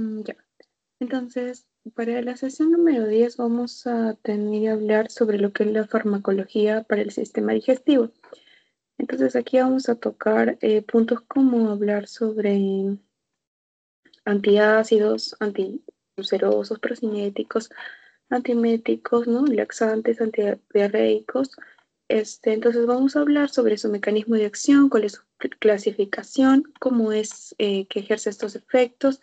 Ya. Entonces, para la sesión número 10 vamos a tener que hablar sobre lo que es la farmacología para el sistema digestivo. Entonces, aquí vamos a tocar puntos como hablar sobre antiácidos, antiulcerosos, procinéticos, antiméticos, ¿no? Laxantes, antidiarreicos. Entonces vamos a hablar sobre su mecanismo de acción, cuál es su clasificación, cómo es que ejerce estos efectos,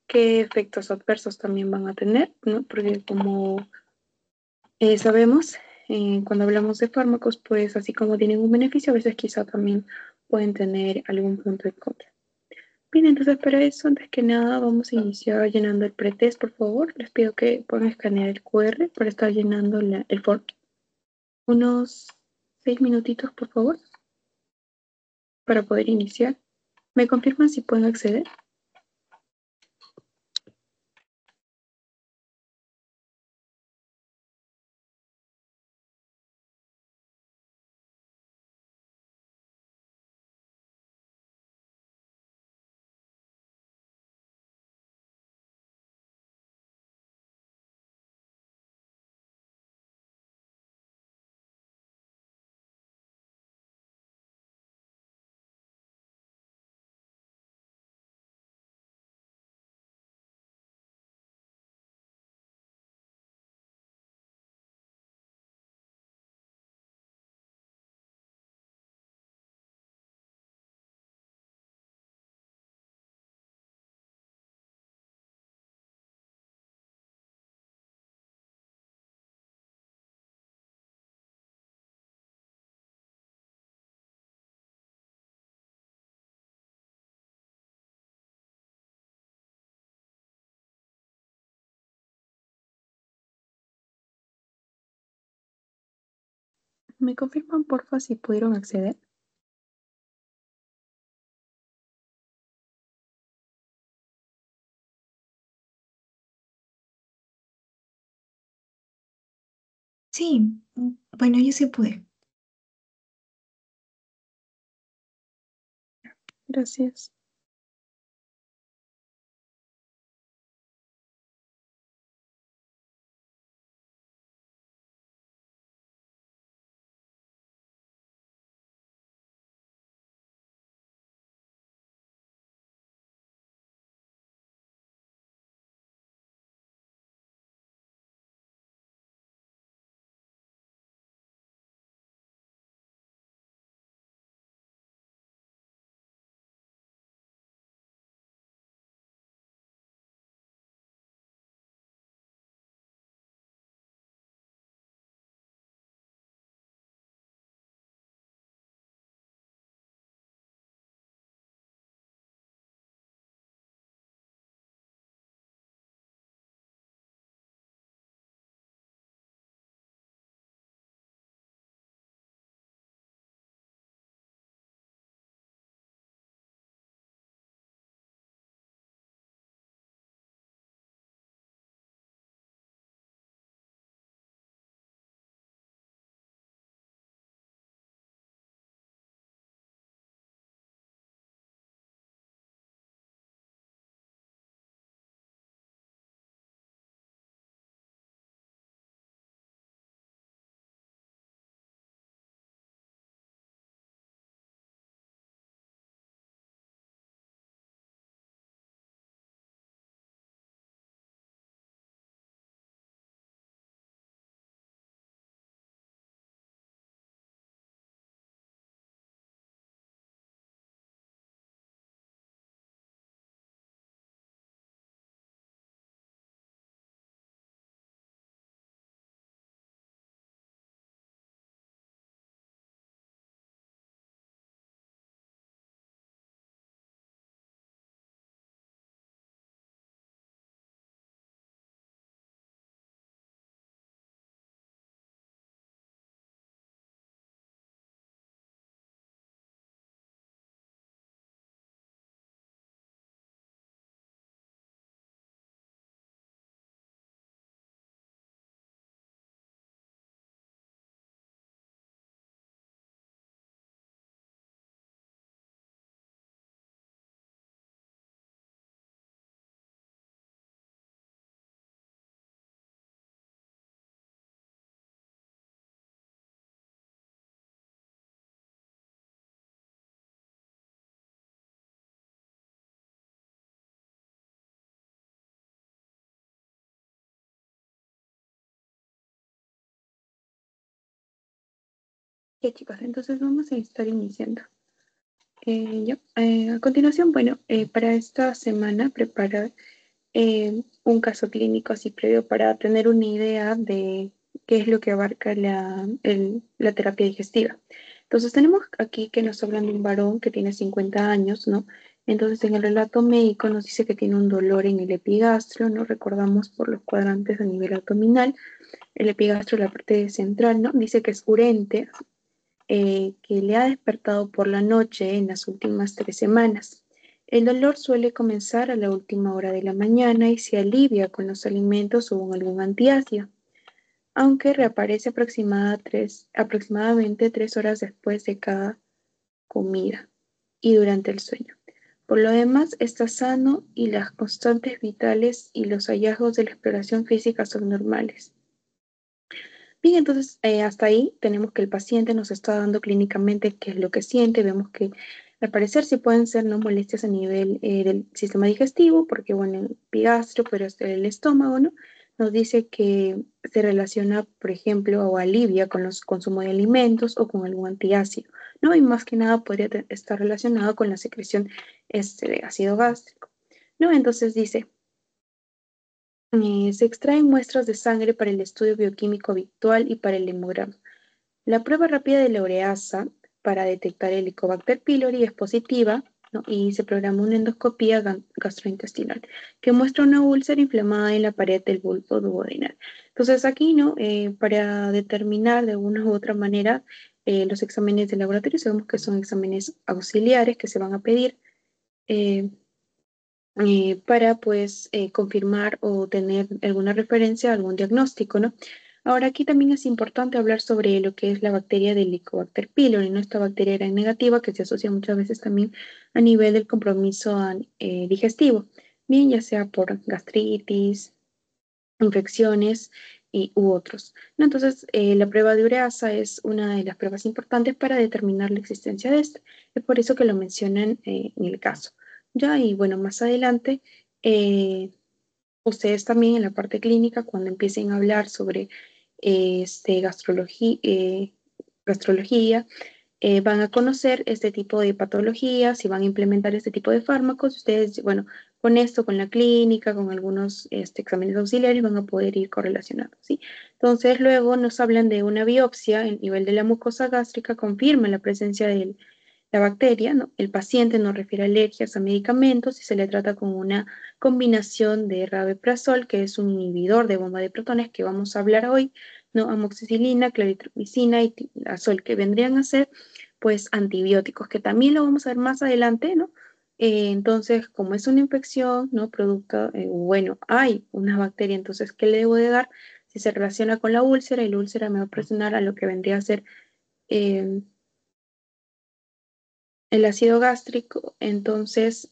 qué efectos adversos también van a tener, ¿no? Porque como sabemos, cuando hablamos de fármacos, pues así como tienen un beneficio, a veces quizá también pueden tener algún punto en contra. Bien, entonces para eso, antes que nada, vamos a iniciar llenando el pretest, por favor. Les pido que puedan escanear el QR para estar llenando el form. Unos 6 minutitos, por favor, para poder iniciar. ¿Me confirman si pueden acceder? ¿Me confirman, porfa, si pudieron acceder? Sí, bueno, yo sí pude. Gracias. Ya chicos, entonces vamos a estar iniciando. A continuación, bueno, para esta semana preparar un caso clínico así previo para tener una idea de qué es lo que abarca la terapia digestiva. Entonces tenemos aquí que nos hablan de un varón que tiene 50 años, ¿no? Entonces en el relato médico nos dice que tiene un dolor en el epigastrio, ¿no? Recordamos por los cuadrantes a nivel abdominal, el epigastrio, la parte central, ¿no? Dice que es urente, que le ha despertado por la noche en las últimas 3 semanas. El dolor suele comenzar a la última hora de la mañana y se alivia con los alimentos o con algún antiácido, aunque reaparece aproximadamente 3 horas después de cada comida y durante el sueño. Por lo demás, está sano y las constantes vitales y los hallazgos de la exploración física son normales. Bien, entonces hasta ahí tenemos que el paciente nos está dando clínicamente qué es lo que siente. Vemos que al parecer sí pueden ser no molestias a nivel del sistema digestivo, porque bueno, el epigastrio, pero hasta el estómago, ¿no? Nos dice que se relaciona, por ejemplo, o alivia con los consumos de alimentos o con algún antiácido, ¿no? Y más que nada podría estar relacionado con la secreción de ácido gástrico, ¿no? Entonces dice, se extraen muestras de sangre para el estudio bioquímico habitual y para el hemograma. La prueba rápida de la ureasa para detectar el Helicobacter pylori es positiva, ¿no? Y se programa una endoscopía gastrointestinal que muestra una úlcera inflamada en la pared del bulbo duodenal. Entonces aquí, ¿no? Para determinar de una u otra manera los exámenes de laboratorio, sabemos que son exámenes auxiliares que se van a pedir eh, para pues confirmar o tener alguna referencia a algún diagnóstico, ¿no? Ahora aquí también es importante hablar sobre lo que es la bacteria del Helicobacter pylori, ¿no? Esta bacteria era negativa que se asocia muchas veces también a nivel del compromiso digestivo, bien ya sea por gastritis, infecciones u otros, ¿no? Entonces, la prueba de ureasa es una de las pruebas importantes para determinar la existencia de este. Es por eso que lo mencionan en el caso. Ya, y bueno, más adelante, eh, ustedes también en la parte clínica, cuando empiecen a hablar sobre gastrología, van a conocer este tipo de patologías y van a implementar este tipo de fármacos. Ustedes, bueno, con esto, con la clínica, con algunos exámenes auxiliares, van a poder ir correlacionando, ¿sí? Entonces, luego nos hablan de una biopsia, el nivel de la mucosa gástrica confirma la presencia de la bacteria, ¿no? El paciente no refiere alergias a medicamentos y se le trata con una combinación de rabeprazol, que es un inhibidor de bomba de protones que vamos a hablar hoy, ¿no? Amoxicilina, claritromicina y tilazol, que vendrían a ser pues antibióticos, que también lo vamos a ver más adelante, ¿no? Entonces, como es una infección, ¿no? Producto, bueno, hay una bacteria, entonces, ¿qué le debo de dar? Si se relaciona con la úlcera, y la úlcera me va a presionar a lo que vendría a ser eh, el ácido gástrico, entonces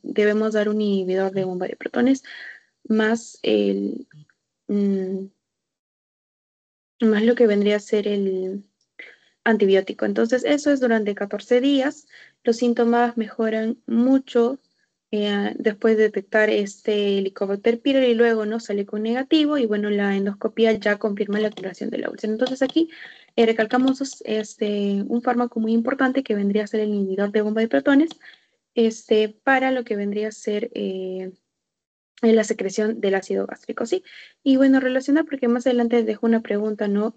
debemos dar un inhibidor de bomba de protones más mm, más lo que vendría a ser el antibiótico. Entonces, eso es durante 14 días. Los síntomas mejoran mucho después de detectar este Helicobacter pylori y luego no sale con negativo y bueno, la endoscopía ya confirma la activación de la úlcera. Entonces, aquí recalcamos un fármaco muy importante que vendría a ser el inhibidor de bomba de protones para lo que vendría a ser la secreción del ácido gástrico, ¿sí? Y bueno, relacionar, porque más adelante dejo una pregunta, ¿no?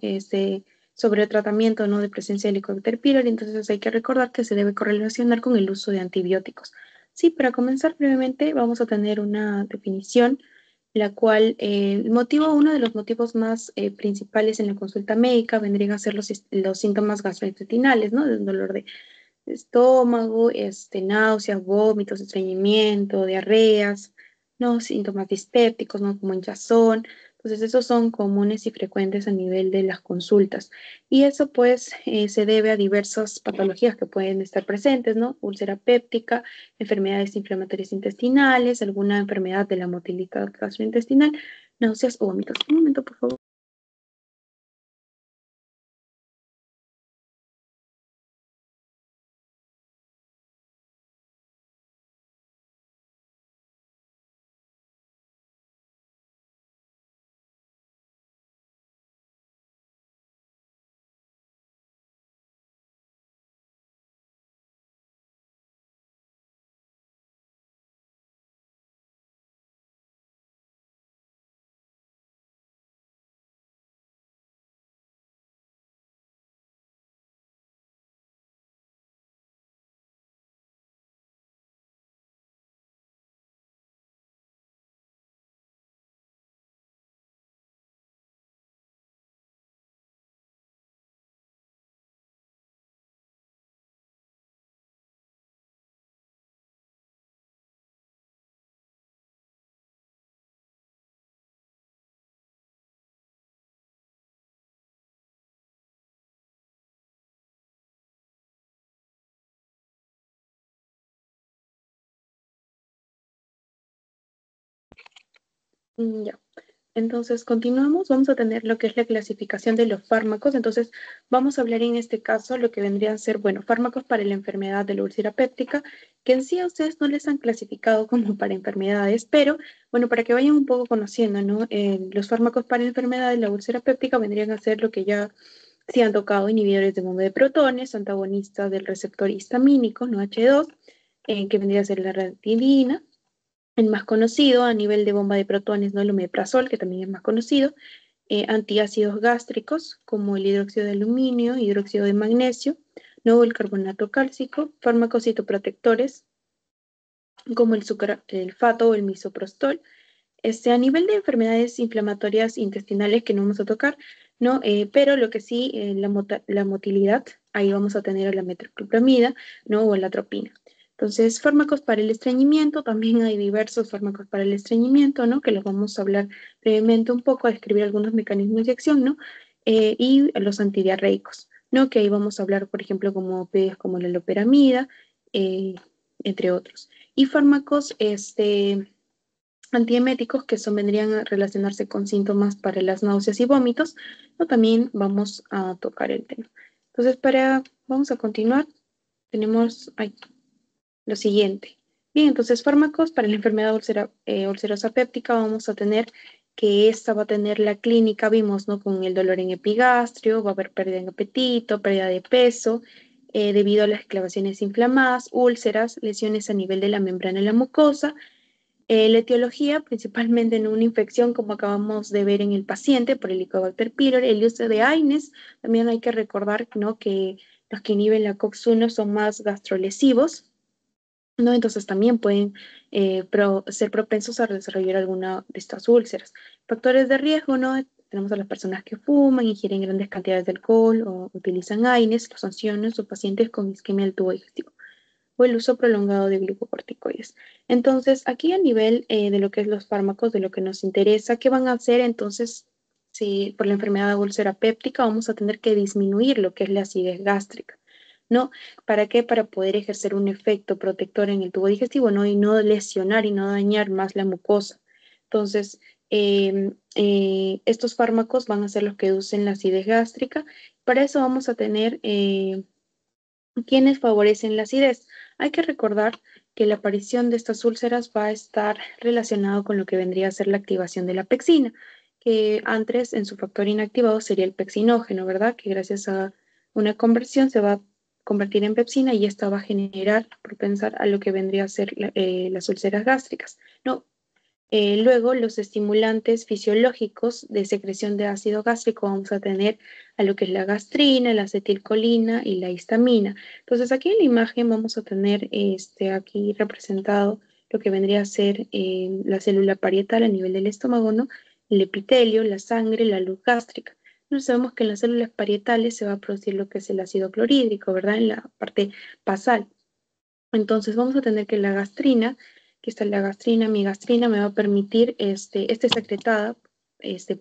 Sobre el tratamiento, ¿no? De presencia de Helicobacter pylori, entonces hay que recordar que se debe correlacionar con el uso de antibióticos. Sí, para comenzar brevemente vamos a tener una definición, la cual el motivo, uno de los motivos más principales en la consulta médica vendrían a ser los síntomas gastrointestinales, ¿no? Del dolor de estómago, náuseas, vómitos, estreñimiento, diarreas, ¿no? Síntomas dispépticos, ¿no? Como hinchazón. Entonces, esos son comunes y frecuentes a nivel de las consultas. Y eso, pues, se debe a diversas patologías que pueden estar presentes, ¿no? Úlcera péptica, enfermedades inflamatorias intestinales, alguna enfermedad de la motilidad gastrointestinal, náuseas o vómitos. Un momento, por favor. Ya. Entonces, continuamos. Vamos a tener lo que es la clasificación de los fármacos. Entonces, vamos a hablar en este caso lo que vendrían a ser, bueno, fármacos para la enfermedad de la úlcera péptica, que en sí a ustedes no les han clasificado como para enfermedades, pero, bueno, para que vayan un poco conociendo, ¿no? Los fármacos para la enfermedad de la úlcera péptica vendrían a ser lo que ya se han tocado: inhibidores de bomba de protones, antagonistas del receptor histamínico, ¿no? H2, que vendría a ser la ranitidina. El más conocido a nivel de bomba de protones, ¿no? El omeprazol, que también es más conocido. Antiácidos gástricos, como el hidróxido de aluminio, hidróxido de magnesio, ¿no? El carbonato cálcico. Fármacos citoprotectores, como el sucralfato o el misoprostol. A nivel de enfermedades inflamatorias intestinales, que no vamos a tocar, ¿no? Pero lo que sí, la motilidad, ahí vamos a tener la metoclopramida, ¿no? O la atropina. Entonces, fármacos para el estreñimiento, también hay diversos fármacos para el estreñimiento, ¿no? Que los vamos a hablar brevemente un poco, a describir algunos mecanismos de acción, ¿no? Y los antidiarreicos, ¿no? Que ahí vamos a hablar, por ejemplo, como opioides como la loperamida, eh, entre otros. Y fármacos, antieméticos, que son, vendrían a relacionarse con síntomas para las náuseas y vómitos, o también vamos a tocar el tema. Entonces, vamos a continuar. Tenemos lo siguiente. Bien, entonces fármacos para la enfermedad ulcerosa péptica, vamos a tener que esta va a tener la clínica, vimos, ¿no? Con el dolor en epigastrio, va a haber pérdida en apetito, pérdida de peso, debido a las exclavaciones inflamadas, úlceras, lesiones a nivel de la membrana de la mucosa. La etiología, principalmente en una infección, como acabamos de ver en el paciente, por el Helicobacter pylori. El uso de AINES, también hay que recordar, ¿no? Que los que inhiben la COX-1 son más gastrolesivos, ¿no? Entonces también pueden ser propensos a desarrollar alguna de estas úlceras. Factores de riesgo, ¿no? Tenemos a las personas que fuman, ingieren grandes cantidades de alcohol o utilizan AINES, los ancianos o pacientes con isquemia del tubo digestivo, o el uso prolongado de glucocorticoides. Entonces, aquí a nivel de lo que es los fármacos, de lo que nos interesa, ¿qué van a hacer? Entonces, si por la enfermedad de úlcera péptica vamos a tener que disminuir lo que es la acidez gástrica, ¿no? ¿Para qué? Para poder ejercer un efecto protector en el tubo digestivo, ¿no? Y no lesionar y no dañar más la mucosa. Entonces, estos fármacos van a ser los que reducen la acidez gástrica. Para eso vamos a tener quienes favorecen la acidez. Hay que recordar que la aparición de estas úlceras va a estar relacionado con lo que vendría a ser la activación de la pexina, que antes en su factor inactivado sería el pexinógeno, ¿verdad? Que gracias a una conversión se va a convertir en pepsina y esta va a generar, propensar a lo que vendría a ser las úlceras gástricas, ¿no? Luego, los estimulantes fisiológicos de secreción de ácido gástrico, vamos a tener a lo que es la gastrina, la acetilcolina y la histamina. Entonces, aquí en la imagen vamos a tener aquí representado lo que vendría a ser la célula parietal a nivel del estómago, ¿no? El epitelio, la sangre, la luz gástrica. Entonces, sabemos que en las células parietales se va a producir lo que es el ácido clorhídrico, ¿verdad? En la parte basal. Entonces vamos a tener que la gastrina, que está la gastrina, mi gastrina me va a permitir, esta secretada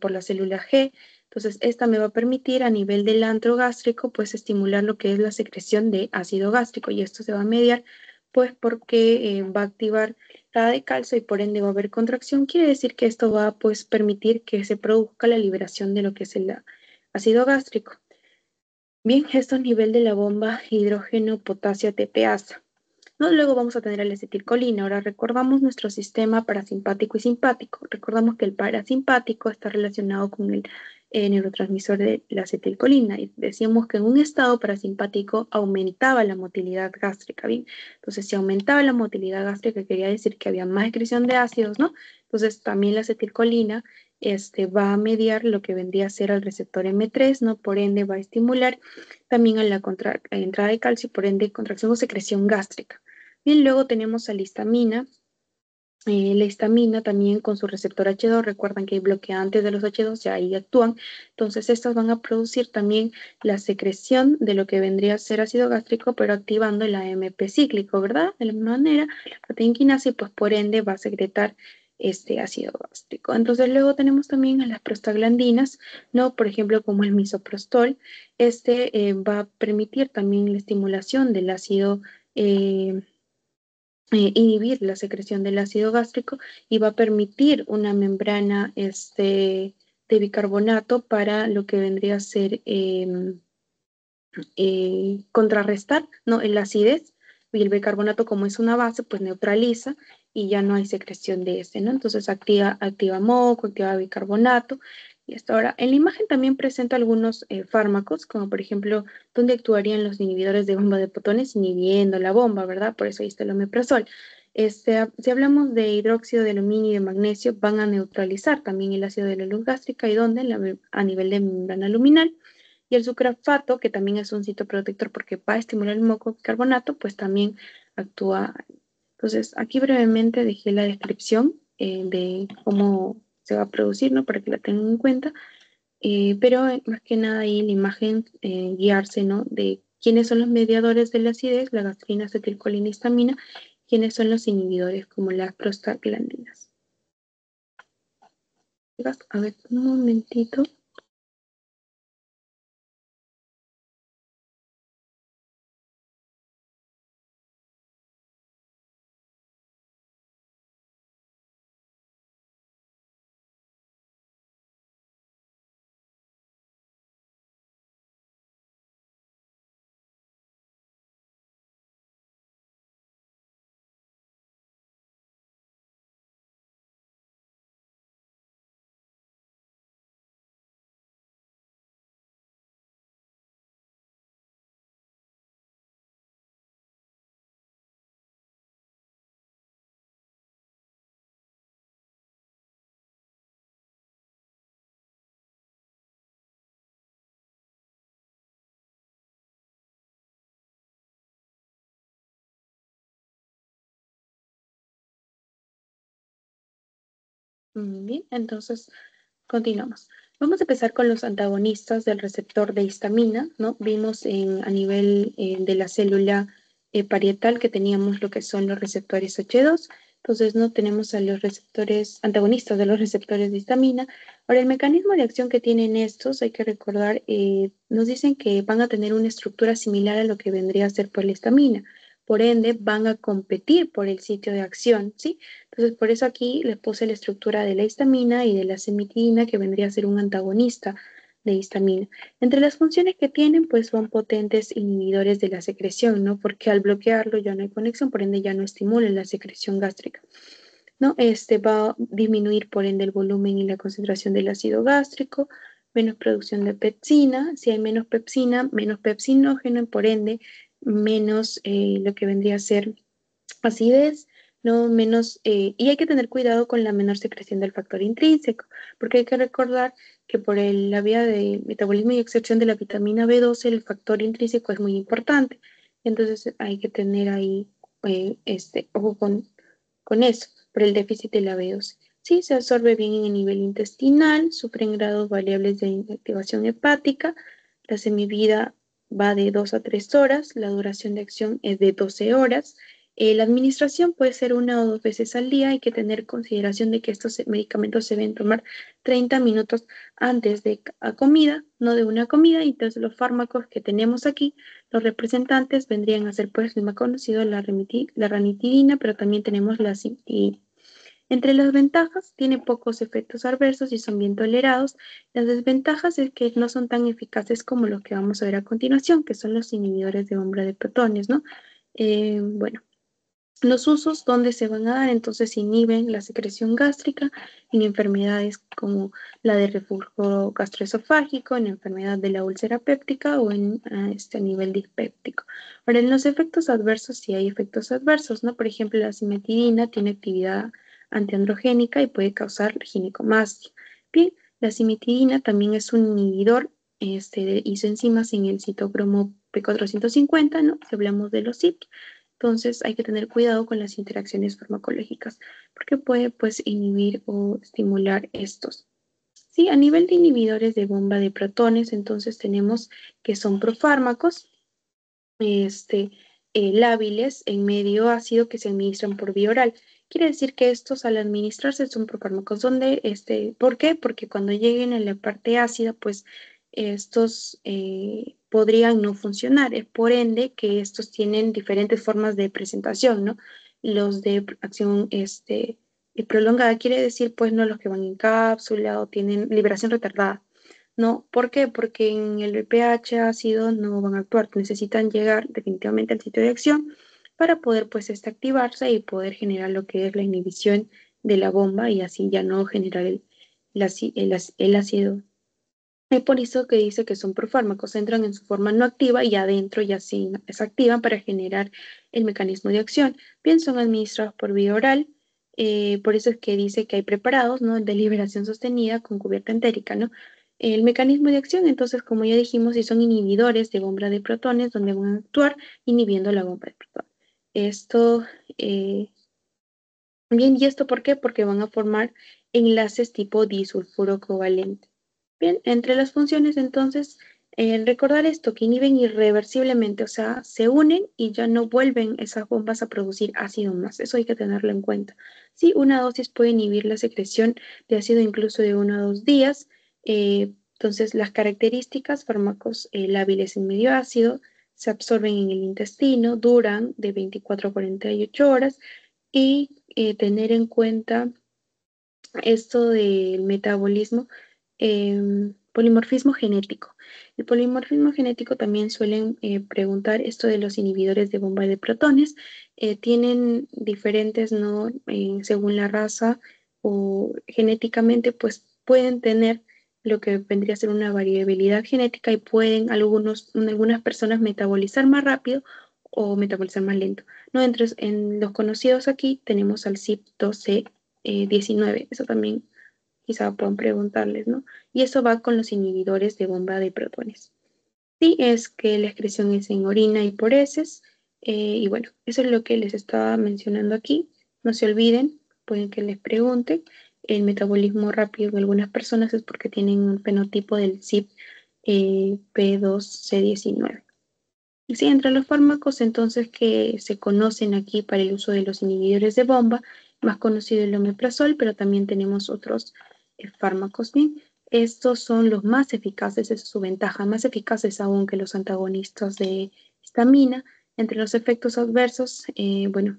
por la célula G. Entonces esta me va a permitir a nivel del antro gástrico, pues estimular lo que es la secreción de ácido gástrico, y esto se va a mediar pues porque va a activar la de calcio y por ende va a haber contracción. Quiere decir que esto va a pues permitir que se produzca la liberación de lo que es el ácido gástrico. Bien, esto a nivel de la bomba hidrógeno potasio ATPasa. ¿No? Luego vamos a tener el acetilcolina. Ahora recordamos nuestro sistema parasimpático y simpático. Recordamos que el parasimpático está relacionado con el neurotransmisor de la acetilcolina. Y decíamos que en un estado parasimpático aumentaba la motilidad gástrica. ¿Bien? Entonces, si aumentaba la motilidad gástrica, quería decir que había más excreción de ácidos, ¿no? Entonces, también la acetilcolina va a mediar lo que vendría a ser al receptor M3, ¿no? Por ende, va a estimular también a la entrada de calcio, por ende, contracción o secreción gástrica. Bien, luego tenemos a la histamina también con su receptor H2, recuerdan que hay bloqueantes de los H2, ya ahí actúan. Entonces estas van a producir también la secreción de lo que vendría a ser ácido gástrico, pero activando el AMP cíclico, ¿verdad? De la misma manera, la proteína quinasa, y pues por ende va a secretar este ácido gástrico. Entonces luego tenemos también a las prostaglandinas, ¿no? Por ejemplo, como el misoprostol. Va a permitir también la estimulación del ácido inhibir la secreción del ácido gástrico y va a permitir una membrana de bicarbonato para lo que vendría a ser contrarrestar, ¿no?, la acidez, y el bicarbonato, como es una base, pues neutraliza y ya no hay secreción de ese, ¿no? Entonces activa moco, activa bicarbonato. Y hasta ahora, en la imagen también presenta algunos fármacos, como por ejemplo, donde actuarían los inhibidores de bomba de protones inhibiendo la bomba, ¿verdad? Por eso ahí está el omeprazol. Si hablamos de hidróxido de aluminio y de magnesio, van a neutralizar también el ácido de la luz gástrica y donde a nivel de membrana luminal. Y el sucralfato, que también es un citoprotector porque va a estimular el moco bicarbonato, pues también actúa. Entonces, aquí brevemente dejé la descripción de cómo se va a producir, ¿no?, para que la tengan en cuenta. Pero más que nada ahí la imagen, guiarse, ¿no?, de quiénes son los mediadores de la acidez, la gastrina, acetilcolina, histamina, quiénes son los inhibidores, como las prostaglandinas. A ver, un momentito. Bien, entonces continuamos. Vamos a empezar con los antagonistas del receptor de histamina, ¿no? Vimos a nivel de la célula parietal que teníamos lo que son los receptores H2. Entonces, no tenemos a los receptores antagonistas de los receptores de histamina. Ahora, el mecanismo de acción que tienen estos, hay que recordar, nos dicen que van a tener una estructura similar a lo que vendría a ser por la histamina. Por ende, van a competir por el sitio de acción, ¿sí? Entonces, por eso aquí les puse la estructura de la histamina y de la cimetidina, que vendría a ser un antagonista de histamina. Entre las funciones que tienen, pues son potentes inhibidores de la secreción, ¿no? Porque al bloquearlo ya no hay conexión, por ende ya no estimula la secreción gástrica, ¿no? Va a disminuir, por ende, el volumen y la concentración del ácido gástrico, menos producción de pepsina. Si hay menos pepsina, menos pepsinógeno, por ende, menos lo que vendría a ser acidez, no menos, y hay que tener cuidado con la menor secreción del factor intrínseco, porque hay que recordar que por la vía de metabolismo y extracción de la vitamina B12, el factor intrínseco es muy importante. Entonces hay que tener ahí ojo con eso, por el déficit de la B12. Sí, se absorbe bien en el nivel intestinal, sufren grados variables de inactivación hepática, la semivida va de 2 a 3 horas, la duración de acción es de 12 horas. La administración puede ser 1 o 2 veces al día. Hay que tener consideración de que estos medicamentos se deben tomar 30 minutos antes de la comida, no de una comida. Y entonces los fármacos que tenemos aquí, los representantes vendrían a ser, pues, el más conocido, la ranitidina, pero también tenemos la cimetidina. Entre las ventajas, tiene pocos efectos adversos y son bien tolerados. Las desventajas es que no son tan eficaces como los que vamos a ver a continuación, que son los inhibidores de bomba de protones, ¿no? Bueno, los usos donde se van a dar, entonces inhiben la secreción gástrica en enfermedades como la de reflujo gastroesofágico, en enfermedad de la úlcera péptica o a nivel dispéptico. Ahora, en los efectos adversos, sí hay efectos adversos, ¿no? Por ejemplo, la cimetidina tiene actividad antiandrogénica y puede causar ginecomastia. Bien, la cimetidina también es un inhibidor de isoenzimas en el citocromo P450, ¿no? Si hablamos de los CYP. Entonces hay que tener cuidado con las interacciones farmacológicas porque puede, pues, inhibir o estimular estos. Sí, a nivel de inhibidores de bomba de protones, entonces tenemos que son profármacos, este, lábiles en medio ácido que se administran por vía oral. Quiere decir que estos, al administrarse, son profármacos donde, ¿por qué? Porque cuando lleguen a la parte ácida, pues estos podrían no funcionar. Es por ende que estos tienen diferentes formas de presentación, ¿no? Los de acción prolongada quiere decir, pues, no los que van en cápsula o tienen liberación retardada. ¿No? ¿Por qué? Porque en el pH ácido no van a actuar, necesitan llegar definitivamente al sitio de acción para poder, pues, activarse y poder generar lo que es la inhibición de la bomba y así ya no generar el ácido. Es por eso que dice que son profármacos, entran en su forma no activa y adentro ya se activan para generar el mecanismo de acción. Bien, son administrados por vía oral, por eso es que dice que hay preparados, ¿no? De liberación sostenida con cubierta entérica, ¿no? El mecanismo de acción, entonces, como ya dijimos, si son inhibidores de bomba de protones, donde van a actuar inhibiendo la bomba de protones. Esto, eh, bien, ¿y esto por qué? Porque van a formar enlaces tipo disulfuro covalente. Bien, entre las funciones entonces, recordar esto, que inhiben irreversiblemente, o sea, se unen y ya no vuelven esas bombas a producir ácido más. Eso hay que tenerlo en cuenta. Sí, una dosis puede inhibir la secreción de ácido incluso de 1 a 2 días. Entonces, las características, fármacos lábiles en medio ácido, se absorben en el intestino, duran de 24 a 48 horas y tener en cuenta esto del metabolismo, polimorfismo genético. El polimorfismo genético también suelen preguntar esto de los inhibidores de bomba de protones. Tienen diferentes, ¿no? Según la raza o genéticamente, pues pueden tener lo que vendría a ser una variabilidad genética y pueden algunas personas metabolizar más rápido o metabolizar más lento. ¿No? En los conocidos aquí tenemos al CYP12 19, eso también quizá puedan preguntarles, ¿no? Y eso va con los inhibidores de bomba de protones. Sí, es que la excreción es en orina y por heces, y bueno, eso es lo que les estaba mencionando aquí. No se olviden, pueden que les pregunten. El metabolismo rápido en algunas personas es porque tienen un fenotipo del CYP P2C19. Sí, entre los fármacos entonces que se conocen aquí para el uso de los inhibidores de bomba, más conocido el omeprazol, pero también tenemos otros fármacos. Bien, estos son los más eficaces, esa es su ventaja, más eficaces aún que los antagonistas de histamina. Entre los efectos adversos, bueno,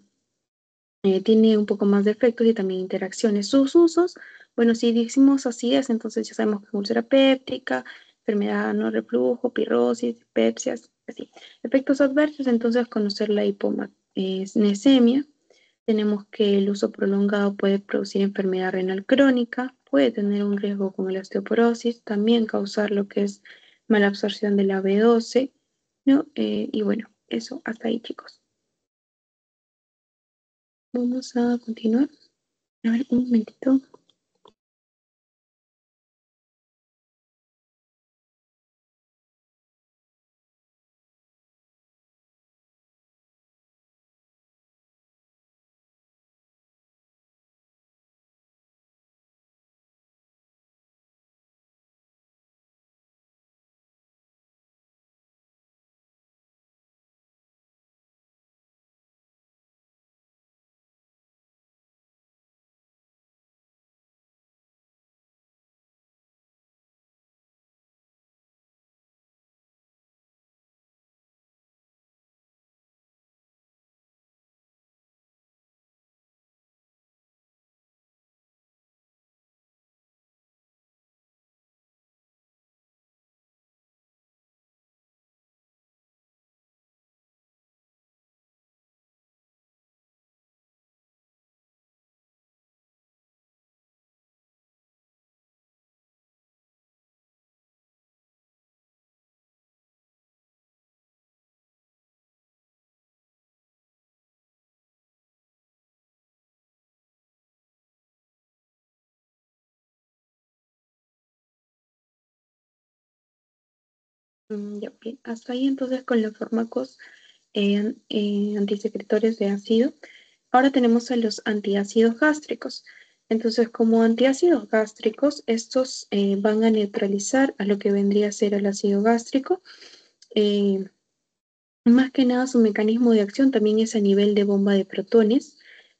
tiene un poco más de efectos y también interacciones. Sus usos, bueno, si decimos así es, entonces ya sabemos que úlcera péptica, enfermedad no reflujo, pirrosis, pepsias, así. Efectos adversos, entonces conocer la hipomagnecemia. Tenemos que el uso prolongado puede producir enfermedad renal crónica, puede tener un riesgo con la osteoporosis, también causar lo que es mala absorción de la B12, ¿no? Y bueno, eso, hasta ahí, chicos. Vamos a continuar. A ver, un momentito. Ya, bien, hasta ahí entonces con los fármacos antisecretorios de ácido. Ahora tenemos a los antiácidos gástricos. Entonces, como antiácidos gástricos, estos van a neutralizar a lo que vendría a ser el ácido gástrico. Eh, Más que nada, su mecanismo de acción también es a nivel de bomba de protones,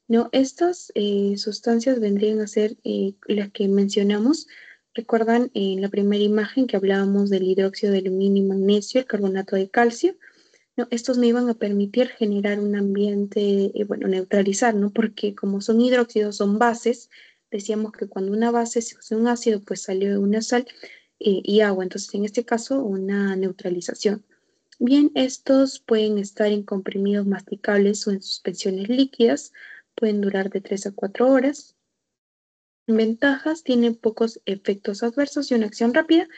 ¿no? Estas sustancias vendrían a ser las que mencionamos. Recuerdan en la primera imagen que hablábamos del hidróxido de aluminio y magnesio, el carbonato de calcio, ¿no? Estos me iban a permitir generar un ambiente, bueno, neutralizar, ¿no? Porque como son hidróxidos, son bases, decíamos que cuando una base se usa un ácido, pues salió una sal y agua. Entonces, en este caso, una neutralización. Bien, estos pueden estar en comprimidos masticables o en suspensiones líquidas, pueden durar de 3 a 4 horas. Ventajas, tienen pocos efectos adversos y una acción rápida.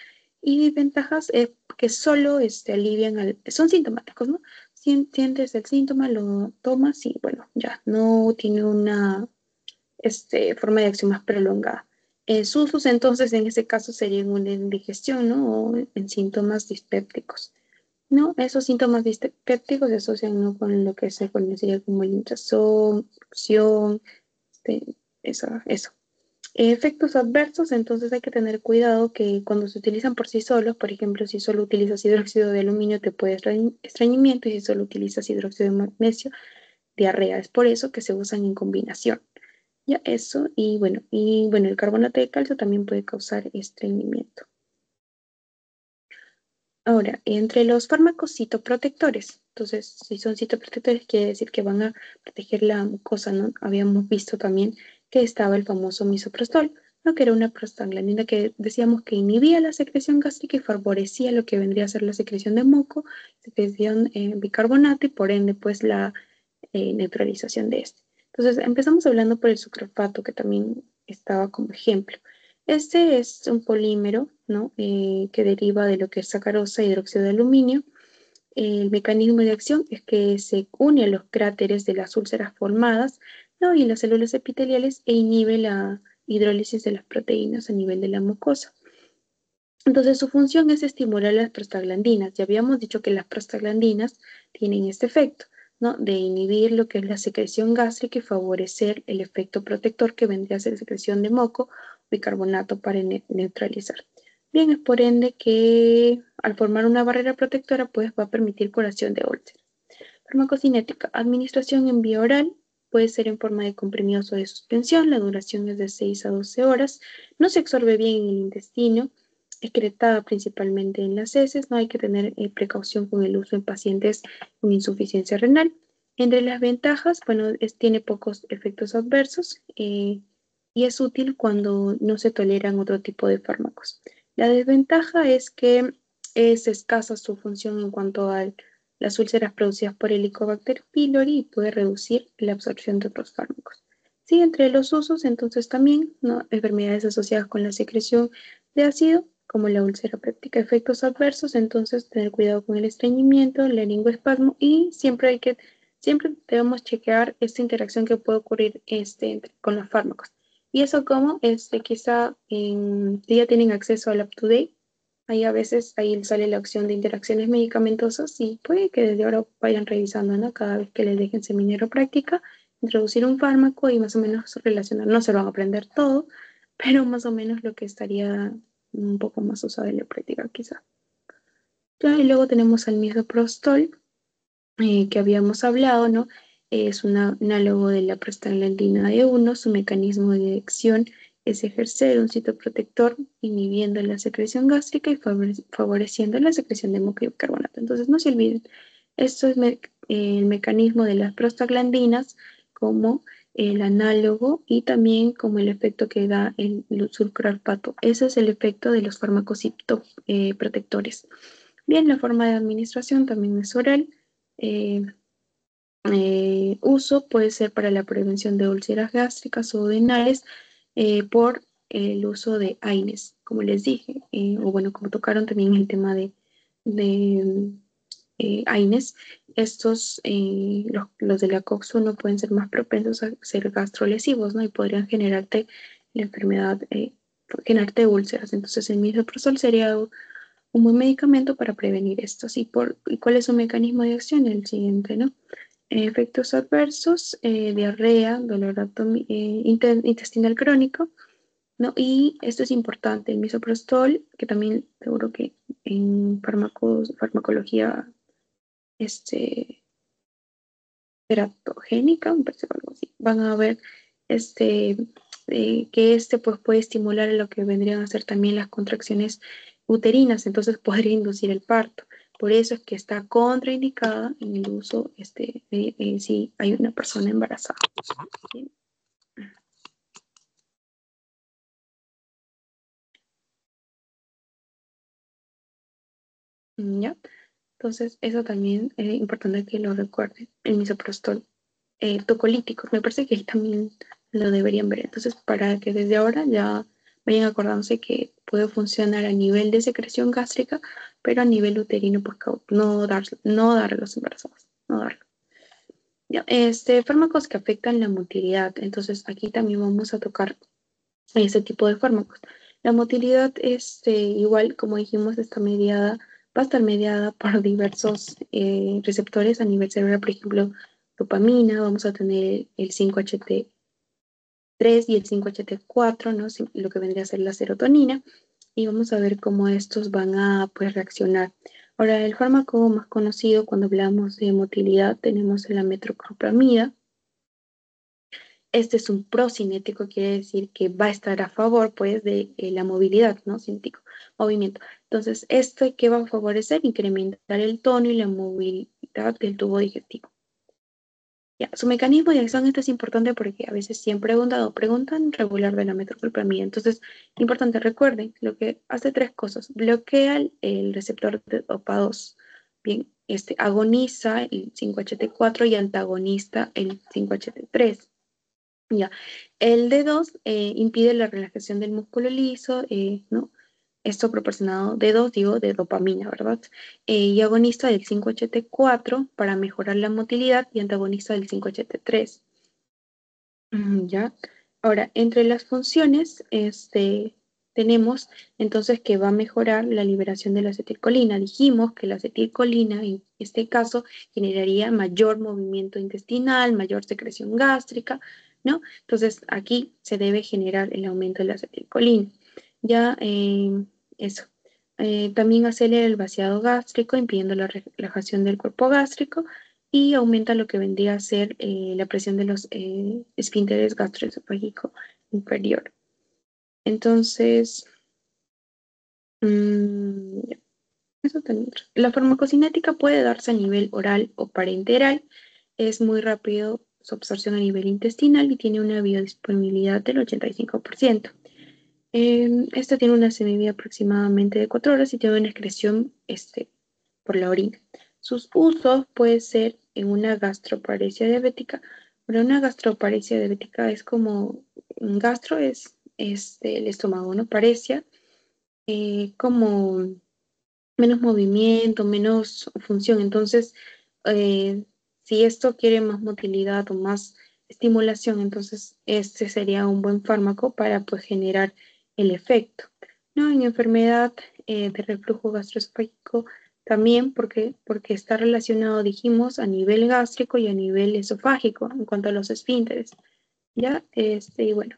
Y ventajas que solo alivian, son sintomáticos, ¿no? Sientes el síntoma, lo tomas y bueno, ya no tiene una forma de acción más prolongada. Sus usos entonces en ese caso serían una indigestión, ¿no? O en síntomas dispépticos. No, esos síntomas dispépticos se asocian, ¿no?, con lo que se conocería como el hinchazón, erupción, este, eso. Efectos adversos, entonces hay que tener cuidado que cuando se utilizan por sí solos, por ejemplo, si solo utilizas hidróxido de aluminio te puede estreñimiento y si solo utilizas hidróxido de magnesio, diarrea. Es por eso que se usan en combinación. Ya eso, y bueno, el carbonato de calcio también puede causar estreñimiento. Ahora, entre los fármacos citoprotectores, entonces, si son citoprotectores, quiere decir que van a proteger la mucosa, ¿no? Habíamos visto también que estaba el famoso misoprostol, ¿no? Que era una prostaglandina que decíamos que inhibía la secreción gástrica y favorecía lo que vendría a ser la secreción de moco, secreción bicarbonato y por ende, pues, la neutralización de este. Entonces, empezamos hablando por el sucrofato, que también estaba como ejemplo. Este es un polímero, ¿no? Que deriva de lo que es sacarosa e hidróxido de aluminio. El mecanismo de acción es que se une a los cráteres de las úlceras formadas, ¿no?, y las células epiteliales e inhibe la hidrólisis de las proteínas a nivel de la mucosa. Entonces, su función es estimular las prostaglandinas. Ya habíamos dicho que las prostaglandinas tienen este efecto, ¿no?, de inhibir lo que es la secreción gástrica y favorecer el efecto protector que vendría a ser secreción de moco, bicarbonato para neutralizar. Bien, es por ende que al formar una barrera protectora, pues va a permitir curación de úlceras. Farmacocinética, administración en vía oral, puede ser en forma de comprimidos o de suspensión, la duración es de 6 a 12 horas, no se absorbe bien en el intestino, excretada principalmente en las heces, no hay que tener precaución con el uso en pacientes con insuficiencia renal. Entre las ventajas, bueno, tiene pocos efectos adversos y es útil cuando no se toleran otro tipo de fármacos. La desventaja es que es escasa su función en cuanto a las úlceras producidas por Helicobacter pylori y puede reducir la absorción de otros fármacos. Sí, entre los usos, entonces también, ¿no?, enfermedades asociadas con la secreción de ácido, como la úlcera péptica, efectos adversos, entonces tener cuidado con el estreñimiento, el laringoespasmo y siempre debemos chequear esta interacción que puede ocurrir con los fármacos. Y eso como, quizá si ya tienen acceso al UpToDate, ahí a veces ahí sale la opción de interacciones medicamentosas y puede que desde ahora vayan revisando, ¿no?, cada vez que les dejen seminario práctica, introducir un fármaco y más o menos relacionar. No se lo van a aprender todo, pero más o menos lo que estaría un poco más usado en la práctica quizá. Ya, y luego tenemos al misoprostol, que habíamos hablado, ¿no? Es un análogo de la prostaglandina E1, su mecanismo de acción es ejercer un citoprotector inhibiendo la secreción gástrica y favoreciendo la secreción de moco y bicarbonato. Entonces no se olviden, esto es el mecanismo de las prostaglandinas como el análogo y también como el efecto que da el sucralfato. Ese es el efecto de los fármacos citoprotectores. Bien, la forma de administración también es oral. Eh, Uso puede ser para la prevención de úlceras gástricas o duodenales por el uso de AINES, como les dije, o bueno, como tocaron también el tema de AINES, estos, los de la COX-1 pueden ser más propensos a ser gastrolesivos, ¿no? Y podrían generarte la enfermedad, generarte úlceras. Entonces, el misoprostol sería un buen medicamento para prevenir esto. ¿Y cuál es su mecanismo de acción? El siguiente, ¿no? Efectos adversos, diarrea, dolor intestinal crónico, ¿no? Y esto es importante, el misoprostol, que también seguro que en farmacología este, teratogénica, me parece algo así, van a ver este, que pues, puede estimular lo que vendrían a ser también las contracciones uterinas, entonces podría inducir el parto. Por eso es que está contraindicada en el uso si hay una persona embarazada. ¿Bien? ¿Ya? Entonces, eso también es importante que lo recuerden. El misoprostol tocolítico, me parece que también lo deberían ver. Entonces, para que desde ahora ya vayan acordándose que puede funcionar a nivel de secreción gástrica, pero a nivel uterino, pues no dar a los embarazados, no darlo. Ya, fármacos que afectan la motilidad. Entonces, aquí también vamos a tocar ese tipo de fármacos. La motilidad, igual como dijimos, va a estar mediada por diversos receptores a nivel cerebral, por ejemplo, dopamina, vamos a tener el 5-HT3 y el 5-HT4, ¿no? Lo que vendría a ser la serotonina, y vamos a ver cómo estos van a pues, reaccionar. Ahora, el fármaco más conocido cuando hablamos de motilidad tenemos la metoclopramida. Este es un procinético, quiere decir que va a estar a favor, pues, de la movilidad, ¿no? Cinético, movimiento. Entonces, ¿esto qué va a favorecer? Incrementar el tono y la movilidad del tubo digestivo. Ya, su mecanismo de acción, esto es importante porque a veces sí han preguntado, preguntan regular de la metoclopramida. Entonces, importante, recuerden, lo que hace tres cosas. Bloquea el receptor de dopa 2. Bien, agoniza el 5-HT4 y antagoniza el 5-HT3. Ya, el D2 impide la relajación del músculo liso, ¿no? Esto proporcionado, D2 digo, de dopamina, ¿verdad? Y agonista del 5-HT4 para mejorar la motilidad y antagonista del 5-HT3. ¿Ya? Ahora, entre las funciones, tenemos entonces que va a mejorar la liberación de la acetilcolina. Dijimos que la acetilcolina, en este caso, generaría mayor movimiento intestinal, mayor secreción gástrica, ¿no? Entonces, aquí se debe generar el aumento de la acetilcolina. Ya, eso. También acelera el vaciado gástrico, impidiendo la relajación del cuerpo gástrico y aumenta lo que vendría a ser la presión de los esfínteres gastroesofágico inferior. Entonces, ya, eso también. La farmacocinética puede darse a nivel oral o parenteral. Es muy rápido su absorción a nivel intestinal y tiene una biodisponibilidad del 85%. Esta tiene una semivida aproximadamente de 4 horas y tiene una excreción por la orina. Sus usos puede ser en una gastroparesia diabética. Pero una gastroparesia diabética es como un gastro es el estómago, ¿no? Paresia como menos movimiento, menos función. Entonces, eh, si esto quiere más motilidad o más estimulación, entonces este sería un buen fármaco para pues, generar el efecto. ¿No? En enfermedad de reflujo gastroesofágico también porque está relacionado, dijimos, a nivel gástrico y a nivel esofágico en cuanto a los esfínteres. ¿Ya? Y bueno,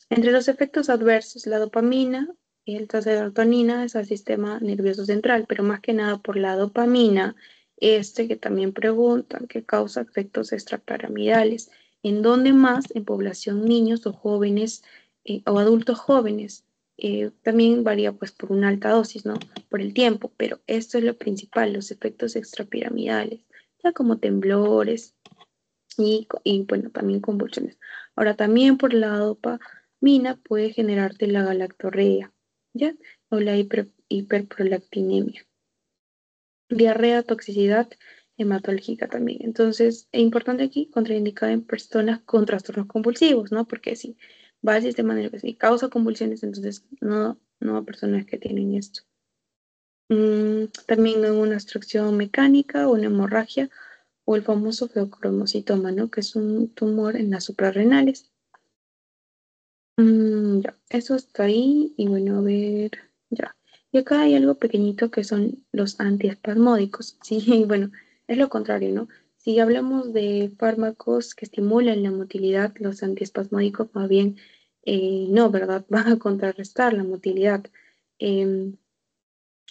entre los efectos adversos, la dopamina y el serotonina es al sistema nervioso central, pero más que nada por la dopamina, que también preguntan que causa efectos extrapiramidales. ¿En dónde más? En población niños o jóvenes o adultos jóvenes. También varía pues por una alta dosis, ¿no? Por el tiempo, pero esto es lo principal, los efectos extrapiramidales, ya como temblores, y bueno, también convulsiones. Ahora, también por la dopamina puede generarte la galactorrea, ¿ya? O la hiperprolactinemia. Diarrea, toxicidad hematológica también. Entonces, es importante aquí contraindicar en personas con trastornos convulsivos, ¿no? Porque si va al sistema nervioso y causa convulsiones, entonces no a personas que tienen esto. También en una obstrucción mecánica o una hemorragia o el famoso feocromocitoma, ¿no? Que es un tumor en las suprarrenales. Ya, eso está ahí y bueno, a ver, ya. Y acá hay algo pequeñito que son los antiespasmódicos, ¿sí? Y bueno, es lo contrario, ¿no? Si hablamos de fármacos que estimulan la motilidad, los antiespasmódicos más bien no, ¿verdad? Van a contrarrestar la motilidad. Em,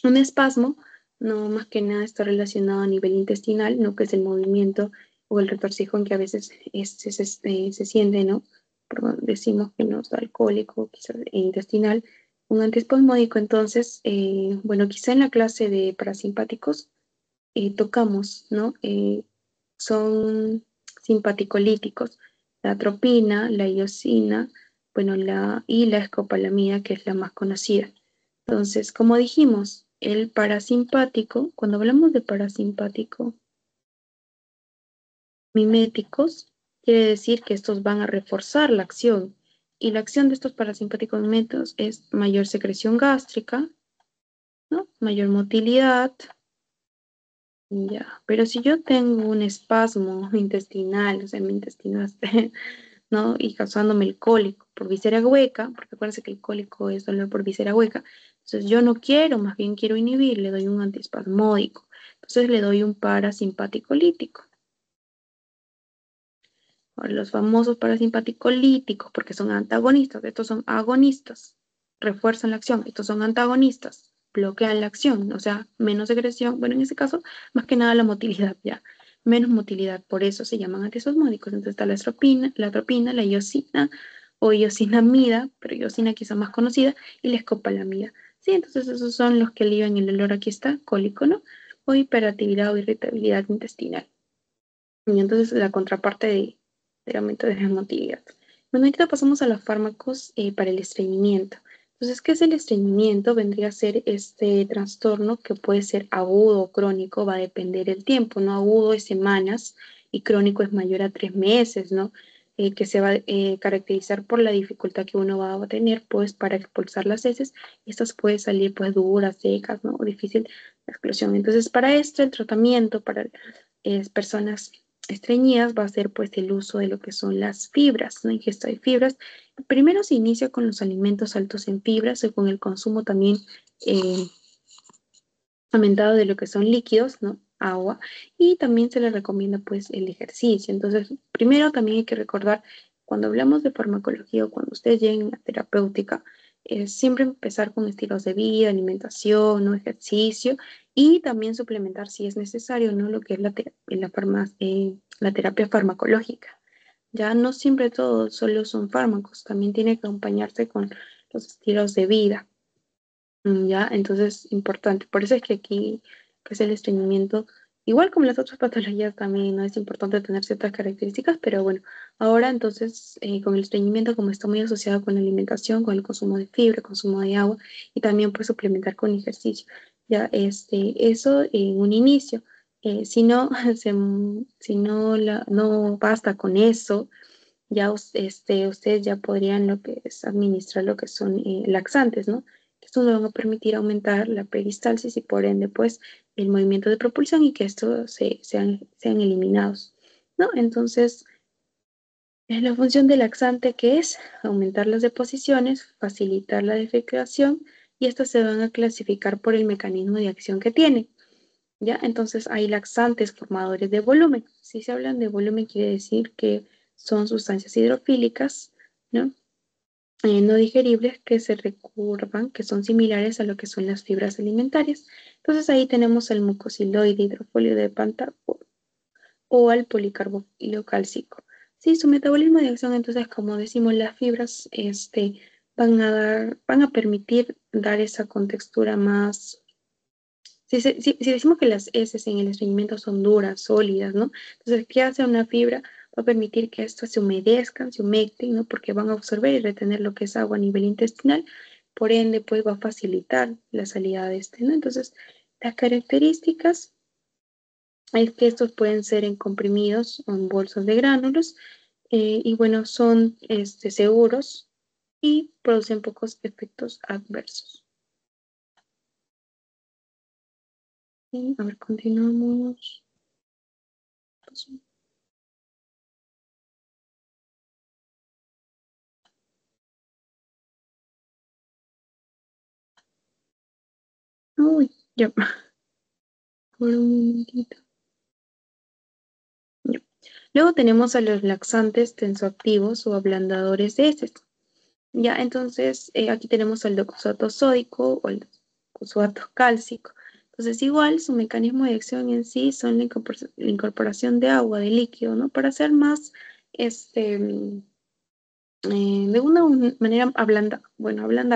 un espasmo, no más que nada está relacionado a nivel intestinal, ¿no? Que es el movimiento o el retorcijón que a veces se siente, ¿no? Decimos que no es alcohólico, quizás intestinal. Un antiespasmódico, entonces, bueno, quizá en la clase de parasimpáticos tocamos, ¿no? Son simpaticolíticos, la atropina, la iosina, bueno, y la escopolamina, que es la más conocida. Entonces, como dijimos, el parasimpático, cuando hablamos de parasimpático miméticos, quiere decir que estos van a reforzar la acción. Y la acción de estos parasimpáticos miméticos es mayor secreción gástrica, ¿no? Mayor motilidad. Ya, pero si yo tengo un espasmo intestinal, o sea, mi intestino ¿no? Y causándome el cólico por víscera hueca, porque acuérdense que el cólico es dolor por víscera hueca, entonces yo no quiero, más bien quiero inhibir, le doy un antiespasmódico, entonces le doy un parasimpático lítico. Ahora, los famosos parasimpáticos líticos, porque son antagonistas, estos son agonistas, refuerzan la acción, estos son antagonistas, bloquean la acción, o sea, menos secreción, bueno, en este caso, más que nada la motilidad, ya, menos motilidad, por eso se llaman antiespasmódicos. Entonces está la atropina, la iosina o iosinamida, pero iosina quizá más conocida, y la escopolamida. Sí, entonces esos son los que alivian el dolor, aquí está, cólico, ¿no? O hiperactividad o irritabilidad intestinal. Y entonces la contraparte de aumento de la motilidad. Bueno, ahorita pasamos a los fármacos para el estreñimiento. Entonces, ¿qué es el estreñimiento? Vendría a ser este trastorno que puede ser agudo o crónico, va a depender del tiempo, ¿no? Agudo es semanas y crónico es mayor a 3 meses, ¿no? Que se va a caracterizar por la dificultad que uno va a tener, pues, para expulsar las heces. Estas pueden salir, pues, duras, secas, ¿no? O difícil la exclusión. Entonces, para esto, el tratamiento para personas estreñidas va a ser pues el uso de lo que son las fibras, ¿no? Ingesta de fibras. Primero se inicia con los alimentos altos en fibras o con el consumo también eh, aumentado de lo que son líquidos, ¿no? Agua, y también se le recomienda pues el ejercicio. Entonces, primero también hay que recordar, cuando hablamos de farmacología o cuando ustedes lleguen a terapéutica, siempre empezar con estilos de vida, alimentación, ¿no? Ejercicio, y también suplementar si es necesario, ¿no? Lo que es la terapia farmacológica. Ya no siempre todo solo son fármacos, también tiene que acompañarse con los estilos de vida. Ya, entonces, importante. Por eso es que aquí, pues el estreñimiento, igual como las otras patologías también, ¿no? Es importante tener ciertas características, pero bueno, ahora entonces, con el estreñimiento, como está muy asociado con la alimentación, con el consumo de fibra, consumo de agua, y también pues suplementar con ejercicio. Ya, eso en un inicio. Si no, si no, no basta con eso, ya ustedes ya podrían lo que es administrar lo que son laxantes, ¿no? Estos nos van a permitir aumentar la peristalsis y por ende, pues, el movimiento de propulsión y que estos sean eliminados, ¿no? Entonces, la función del laxante que es aumentar las deposiciones, facilitar la defecación y estas se van a clasificar por el mecanismo de acción que tienen. ¿Ya? Entonces hay laxantes formadores de volumen. Si se hablan de volumen, quiere decir que son sustancias hidrofílicas, ¿no? No digeribles que se recurvan, que son similares a lo que son las fibras alimentarias. Entonces ahí tenemos el mucosiloide hidrofólio de Panta o al policarbonilo cálcico. Sí, su metabolismo de acción, entonces, como decimos, las fibras van a permitir dar esa contextura más. Si decimos que las heces en el estreñimiento son duras, sólidas, ¿no? Entonces, ¿qué hace una fibra? Va a permitir que estas se humedezcan, se humecten, ¿no? Porque van a absorber y retener lo que es agua a nivel intestinal. Por ende, pues va a facilitar la salida de este, ¿no? Entonces, las características es que estos pueden ser en comprimidos o en bolsas de gránulos y bueno, son seguros y producen pocos efectos adversos. Y, a ver, continuamos. Uy, ya, por un momentito. Ya. Luego tenemos a los laxantes tensoactivos o ablandadores de heces. Ya, entonces aquí tenemos el doxato sódico o el fosfato cálcico. Entonces, igual su mecanismo de acción en sí son la incorporación de agua, de líquido, ¿no? Para hacer más, de una manera ablandar,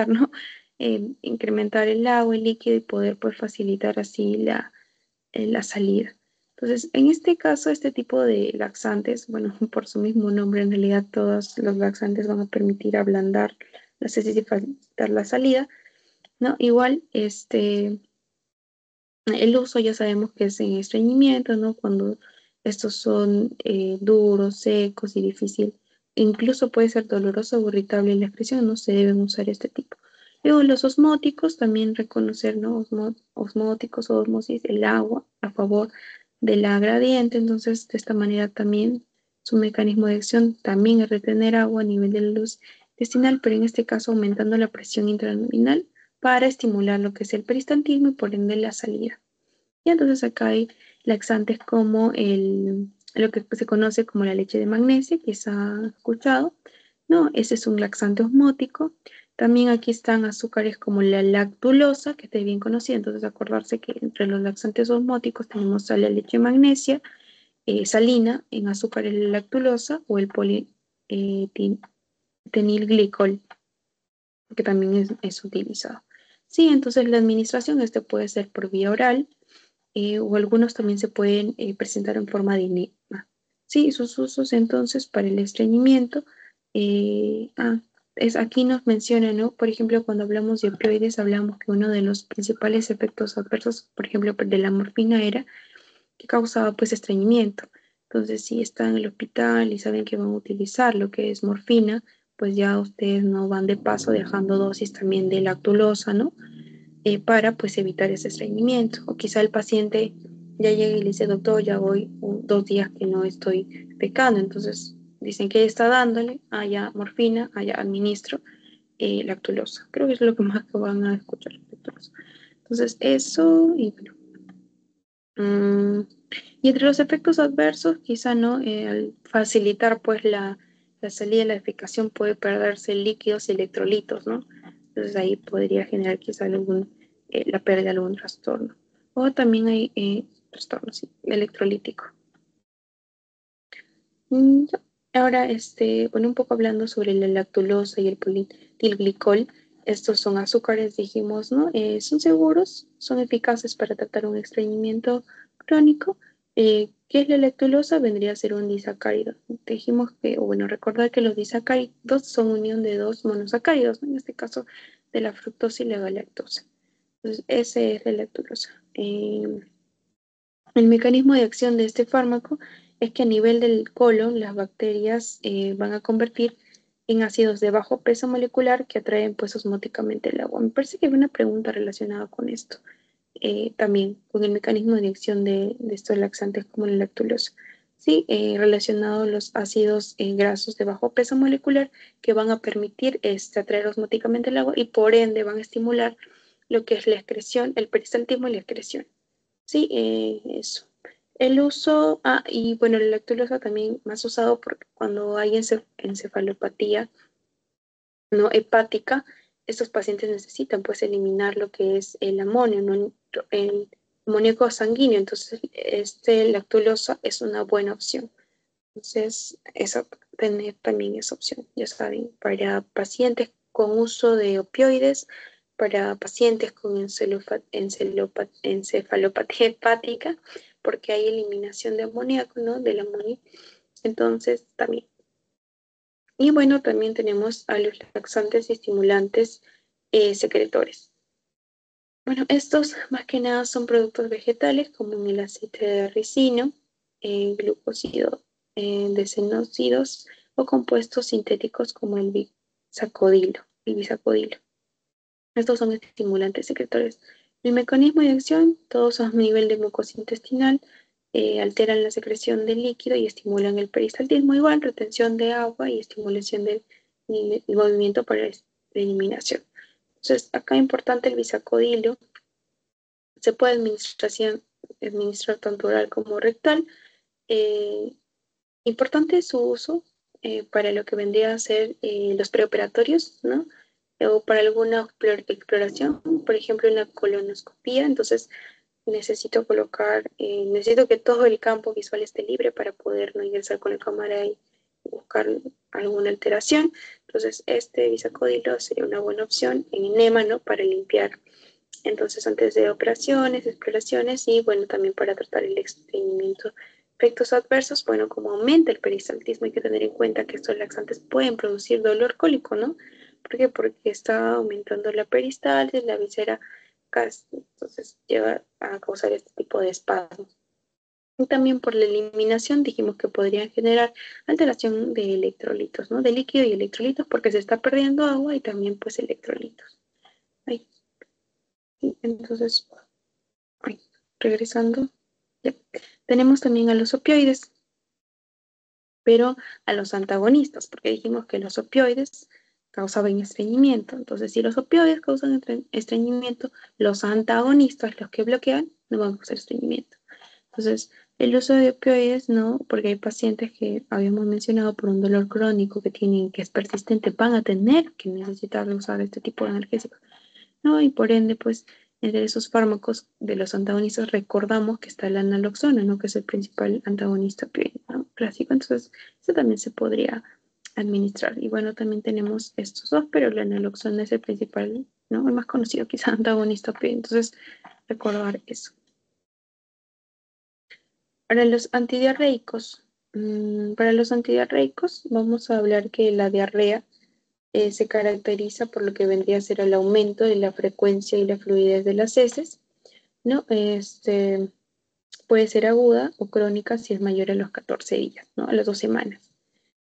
¿no? incrementar el agua, el líquido y poder pues facilitar así la salida. Entonces, en este caso, este tipo de laxantes, bueno, por su mismo nombre, en realidad todos los laxantes van a permitir ablandar las heces y facilitar la salida, ¿no? Igual, el uso ya sabemos que es en estreñimiento, ¿no? Cuando estos son duros, secos y difícil, incluso puede ser doloroso o irritable la expresión, no se deben usar este tipo. Luego los osmóticos, también reconocer, ¿no? Osmóticos o osmosis, el agua a favor de la gradiente, entonces de esta manera también su mecanismo de acción también es retener agua a nivel de la luz intestinal, pero en este caso aumentando la presión intraabdominal para estimular lo que es el peristaltismo y por ende la salida. Y entonces acá hay laxantes como lo que se conoce como la leche de magnesia, que se ha escuchado, ¿no? Ese es un laxante osmótico. También aquí están azúcares como la lactulosa, que está bien conocida. Entonces acordarse que entre los laxantes osmóticos tenemos a la leche de magnesia, salina, en azúcares la lactulosa o el polietilenglicol, que también es utilizado. Sí, entonces la administración, puede ser por vía oral, o algunos también se pueden presentar en forma de enema. Sí, sus usos entonces para el estreñimiento, eh, ah, aquí nos menciona, ¿no? Por ejemplo, cuando hablamos de opioides, hablamos que uno de los principales efectos adversos, por ejemplo, de la morfina era que causaba pues estreñimiento. Entonces, si están en el hospital y saben que van a utilizar lo que es morfina, pues ya ustedes no van de paso dejando dosis también de lactulosa, ¿no? Para pues evitar ese estreñimiento. O quizá el paciente ya llega y le dice, doctor, ya voy 2 días que no estoy pecando, entonces dicen que está dándole, allá morfina, allá administro lactulosa. Creo que es lo que más que van a escuchar. Lactulosa. Entonces eso, y bueno. Y entre los efectos adversos, quizá no, al facilitar pues la salida de la defecación puede perderse líquidos y electrolitos, ¿no? Entonces ahí podría generar quizá la pérdida de algún trastorno. O también hay trastornos sí, electrolítico. Ya. Ahora, bueno, un poco hablando sobre la lactulosa y el polietilglicol. Estos son azúcares, dijimos, ¿no? Son seguros, son eficaces para tratar un estreñimiento crónico. ¿Qué es la lactulosa? Vendría a ser un disacárido. Dijimos que, o bueno, recordar que los disacáridos son unión de dos monosacáridos, ¿no? En este caso de la fructosa y la galactosa. Entonces, ese es la lactulosa. El mecanismo de acción de este fármaco es que a nivel del colon las bacterias van a convertir en ácidos de bajo peso molecular que atraen pues osmóticamente el agua. Me parece que hay una pregunta relacionada con esto, también con el mecanismo de acción de estos laxantes como la lactulosa. Sí, relacionado a los ácidos grasos de bajo peso molecular que van a permitir atraer osmóticamente el agua y por ende van a estimular lo que es la excreción, el peristaltismo y la excreción. Sí, eso. El uso, y bueno, la lactulosa también más usado porque cuando hay encefalopatía no hepática, estos pacientes necesitan pues eliminar lo que es el amonio, ¿no? El amoníaco sanguíneo, entonces lactulosa es una buena opción. Entonces, tener también esa opción, ya saben, para pacientes con uso de opioides, para pacientes con encefalopatía hepática, porque hay eliminación de amoníaco, ¿no? Del amonio. Entonces, también. Y bueno, también tenemos a los laxantes y estimulantes secretores. Bueno, estos más que nada son productos vegetales como el aceite de ricino, glucósido de senócidos o compuestos sintéticos como el bisacodilo. Estos son estimulantes secretores. El mecanismo de acción, todos a nivel de mucosa intestinal, alteran la secreción del líquido y estimulan el peristaltismo, igual retención de agua y estimulación del movimiento para la eliminación. Entonces, acá es importante el bisacodilo. Se puede administrar tanto oral como rectal. Eh, Importante su uso para lo que vendría a ser los preoperatorios, ¿no? O para alguna exploración, por ejemplo, en la colonoscopía. Entonces, necesito que todo el campo visual esté libre para poder no ingresar con la cámara y buscar alguna alteración. Entonces, este bisacodilo sería una buena opción en enema, ¿no? Para limpiar. Entonces, antes de operaciones, exploraciones y, bueno, también para tratar el estreñimiento. Efectos adversos, bueno, como aumenta el peristaltismo, hay que tener en cuenta que estos laxantes pueden producir dolor cólico, ¿no? ¿Por qué? Porque está aumentando la peristalsis, la visera, entonces lleva a causar este tipo de espasmos. Y también por la eliminación dijimos que podrían generar alteración de electrolitos, ¿no? De líquido y electrolitos porque se está perdiendo agua y también pues electrolitos. Ahí. Entonces, ahí, regresando, ya. Tenemos también a los opioides, pero a los antagonistas, porque dijimos que los opioides causaban estreñimiento. Entonces, si los opioides causan estreñimiento, los antagonistas, los que bloquean, no van a causar estreñimiento. Entonces, el uso de opioides, no, porque hay pacientes que habíamos mencionado por un dolor crónico que tienen, que es persistente, van a tener que necesitar usar este tipo de analgésicos, ¿no? Y por ende, pues, entre esos fármacos de los antagonistas recordamos que está la naloxona, ¿no? Que es el principal antagonista opioide, ¿no? Clásico. Entonces, eso también se podría administrar. Y bueno, también tenemos estos dos, pero la naloxona es el principal, ¿no? El más conocido quizá antagonista opioide. Entonces, recordar eso. Para los antidiarreicos, vamos a hablar que la diarrea se caracteriza por lo que vendría a ser el aumento de la frecuencia y la fluidez de las heces, ¿no? Puede ser aguda o crónica si es mayor a los 14 días, ¿no? A las 2 semanas.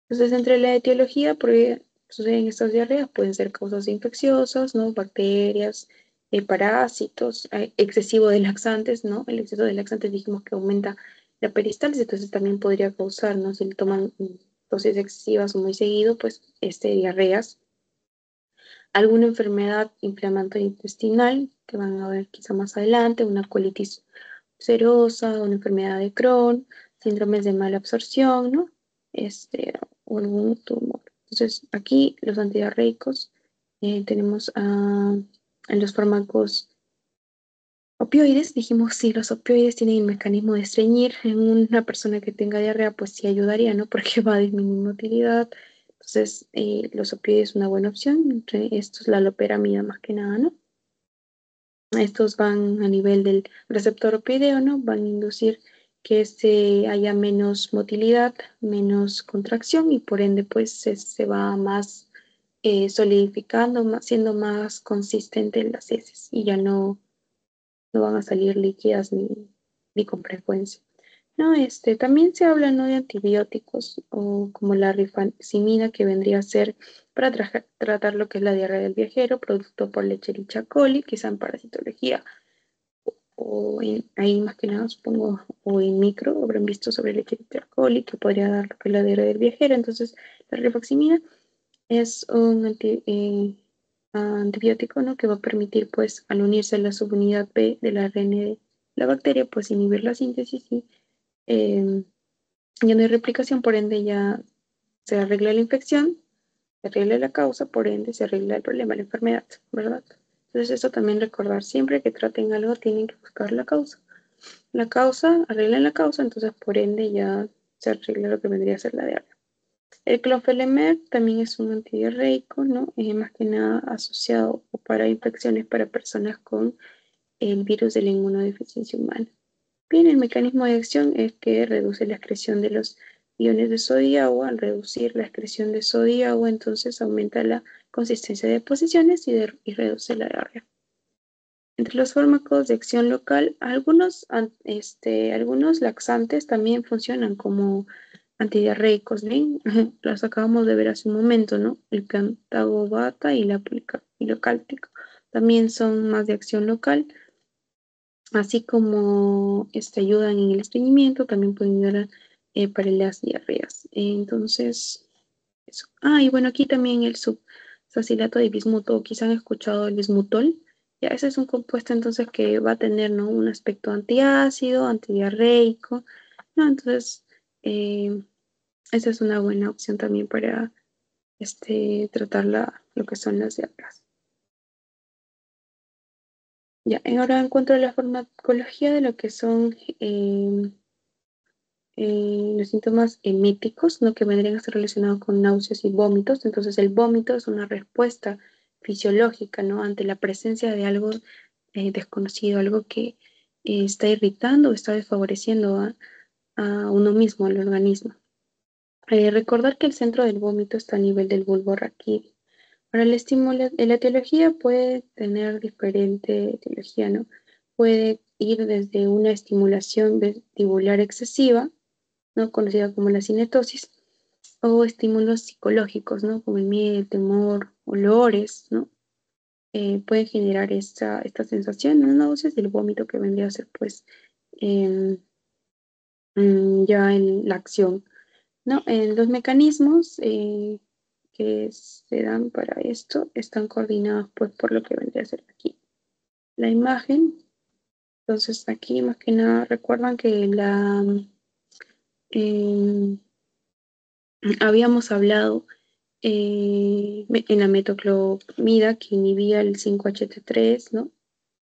Entonces, entre la etiología, porque suceden estas diarreas, pueden ser causas infecciosas, ¿no? Bacterias, parásitos, excesivo de laxantes, ¿no? El exceso de laxantes dijimos que aumenta la peristalsis, entonces también podría causar, ¿no? Si le toman dosis excesivas o muy seguido, pues diarreas. Alguna enfermedad inflamatoria intestinal, que van a ver quizá más adelante, una colitis ulcerosa, una enfermedad de Crohn, síndromes de mala absorción, ¿no? O algún tumor. Entonces, aquí los antidiarreicos tenemos a los fármacos opioides. Dijimos, si los opioides tienen el mecanismo de estreñir en una persona que tenga diarrea, pues sí ayudaría, ¿no? Porque va a disminuir motilidad. Entonces, los opioides es una buena opción. Entre estos, la loperamida más que nada, ¿no? Estos van a nivel del receptor opioideo, ¿no? Van a inducir que haya menos motilidad, menos contracción y por ende pues se va más solidificando, siendo más consistente en las heces y ya no van a salir líquidas ni con frecuencia. No, también se habla, ¿no? De antibióticos o como la rifancimina que vendría a ser para tratar lo que es la diarrea del viajero, producto por Escherichia coli, quizá en parasitología ahí más que nada supongo, o en micro, habrán visto sobre el Escherichia coli que podría dar lo que es la diarrea del viajero. Entonces, la rifaximina es un antibiótico, ¿no? Que va a permitir, pues, al unirse a la subunidad B del ARN de la bacteria, pues inhibir la síntesis y eh, ya no hay replicación, por ende ya se arregla la infección, se arregla la causa, por ende se arregla el problema, la enfermedad, ¿verdad? Entonces eso también recordar, siempre que traten algo tienen que buscar la causa. La causa, arreglan la causa, entonces por ende ya se arregla lo que vendría a ser la diarrea. El clofelemer también es un antidiarreico, ¿no? Más que nada asociado para infecciones para personas con el virus de la inmunodeficiencia humana. Bien, el mecanismo de acción es que reduce la excreción de los iones de sodio y agua. Al reducir la excreción de sodio y agua, entonces aumenta la consistencia de deposiciones y reduce la diarrea. Entre los fármacos de acción local, algunos laxantes también funcionan como antidiarreicos, ¿bien? Los acabamos de ver hace un momento, ¿no? El cantagobata y la pilocáltico también son más de acción local, así como ayudan en el estreñimiento, también pueden ayudar para las diarreas. Entonces, eso. Y bueno, aquí también el subsacilato de bismuto, quizás han escuchado el bismutol. Ya, ese es un compuesto entonces que va a tener, ¿no? Un aspecto antiácido, antidiarreico, ¿no? Entonces, esa es una buena opción también para tratar lo que son las diarreas. Ya, ahora en cuanto a la farmacología de lo que son los síntomas eméticos, ¿no? Que vendrían a estar relacionados con náuseas y vómitos. Entonces, el vómito es una respuesta fisiológica, ¿no? Ante la presencia de algo desconocido, algo que está irritando o está desfavoreciendo a uno mismo, al organismo. Recordar que el centro del vómito está a nivel del bulbo raquídeo. Ahora, el estímulo, la etiología puede tener diferente etiología, ¿no? Puede ir desde una estimulación vestibular excesiva, ¿no? Conocida como la cinetosis, o estímulos psicológicos, ¿no? Como el miedo, el temor, olores, ¿no? Pueden generar esta sensación, ¿no? Náuseas y el vómito que vendría a ser, pues, em, ya en la acción, ¿no? Los mecanismos que se dan para esto están coordinados, pues, por lo que vendría a ser aquí la imagen. Entonces, aquí más que nada recuerdan que em, habíamos hablado en la metoclopramida que inhibía el 5-HT3, ¿no?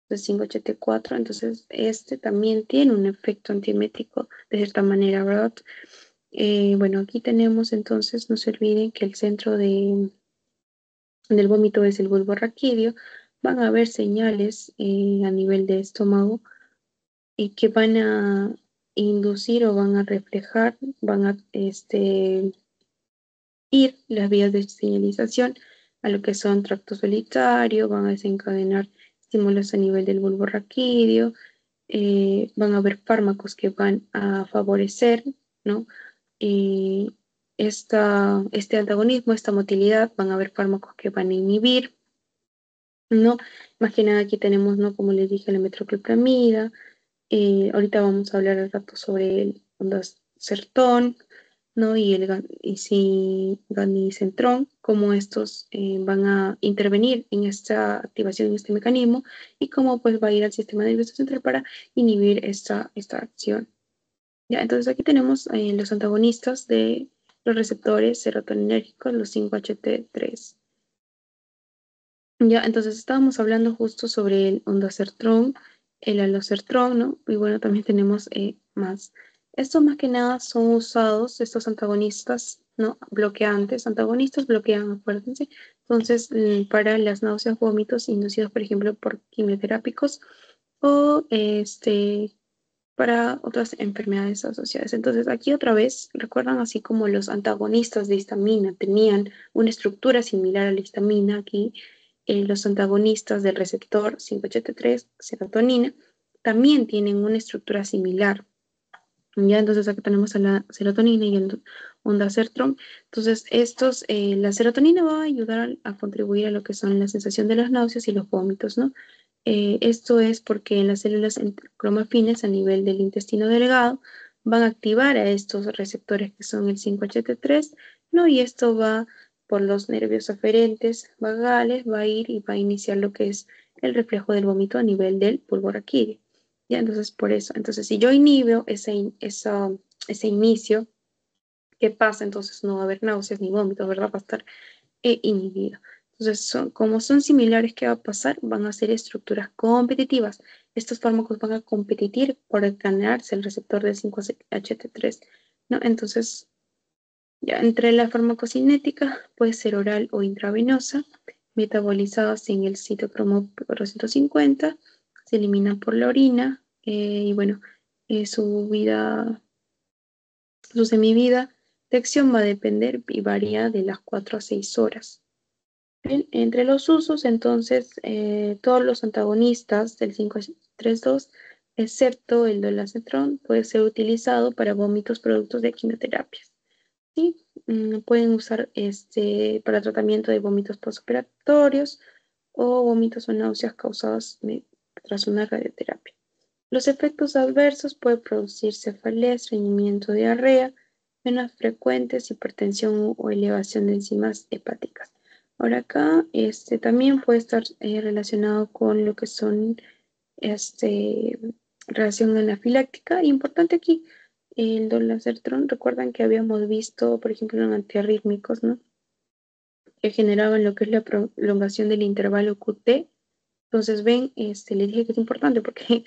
El 5-HT4, entonces este también tiene un efecto antiemético de cierta manera, ¿verdad? Bueno, aquí tenemos entonces, no se olviden que el centro del vómito es el bulbo raquídeo. Van a haber señales a nivel de estómago y que van a inducir o van a reflejar, van a ir las vías de señalización a lo que son tracto solitario, van a desencadenar estímulos a nivel del bulbo raquídeo, van a haber fármacos que van a favorecer, ¿no? Eh, este antagonismo, esta motilidad, van a haber fármacos que van a inhibir, ¿no? Más que nada aquí tenemos, ¿no? Como les dije, la metoclopramida. Ahorita vamos a hablar al rato sobre el ondansetron, ¿no? Y el ganicentrón, cómo estos van a intervenir en esta activación, en este mecanismo, y cómo pues va a ir al sistema nervioso central para inhibir esta acción. Ya, entonces aquí tenemos los antagonistas de los receptores serotoninérgicos, los 5-HT3. Ya, entonces estábamos hablando justo sobre el ondansetron, el alosertron, ¿no? Y bueno, también tenemos más. Estos más que nada son usados, estos antagonistas, ¿no? Bloqueantes, antagonistas bloquean, acuérdense. Entonces, para las náuseas, vómitos inducidos, por ejemplo, por quimioterápicos o para otras enfermedades asociadas. Entonces, aquí otra vez, recuerdan así como los antagonistas de histamina tenían una estructura similar a la histamina, aquí los antagonistas del receptor 5-HT3, serotonina, también tienen una estructura similar. Ya, entonces aquí tenemos a la serotonina y el ondansetron. Entonces, la serotonina va a ayudar a contribuir a lo que son la sensación de las náuseas y los vómitos, ¿no? Esto es porque en las células cromafines a nivel del intestino delgado van a activar a estos receptores que son el 5-HT3, ¿no? Y esto va por los nervios aferentes vagales, va a ir y va a iniciar lo que es el reflejo del vómito a nivel del bulbo raquídeo. Ya, entonces por eso. Entonces, si yo inhibo ese inicio, ¿qué pasa? Entonces no va a haber náuseas ni vómitos, ¿verdad? Va a estar inhibido. Entonces, como son similares, ¿qué va a pasar? Van a ser estructuras competitivas. Estos fármacos van a competir por ganarse el receptor del 5-HT3, ¿no? Entonces, ya entre la farmacocinética puede ser oral o intravenosa, metabolizadas en el citocromo 450, se eliminan por la orina y bueno, su vida, su semivida de acción va a depender y varía de las 4 a 6 horas. Bien, entre los usos, entonces, todos los antagonistas del 5-3-2, excepto el dolacetrón, puede ser utilizado para vómitos productos de quimioterapias. ¿Sí? Pueden usar para tratamiento de vómitos postoperatorios o vómitos o náuseas causados tras una radioterapia. Los efectos adversos pueden producir cefalea, estreñimiento, diarrea, menos frecuentes, hipertensión o elevación de enzimas hepáticas. Ahora acá también puede estar relacionado con lo que son este, reacción anafiláctica. Importante aquí, el dolasertrón, recuerdan que habíamos visto, por ejemplo, en antiarrítmicos, ¿no? Que generaban lo que es la prolongación del intervalo QT. Entonces, ven, les dije que es importante porque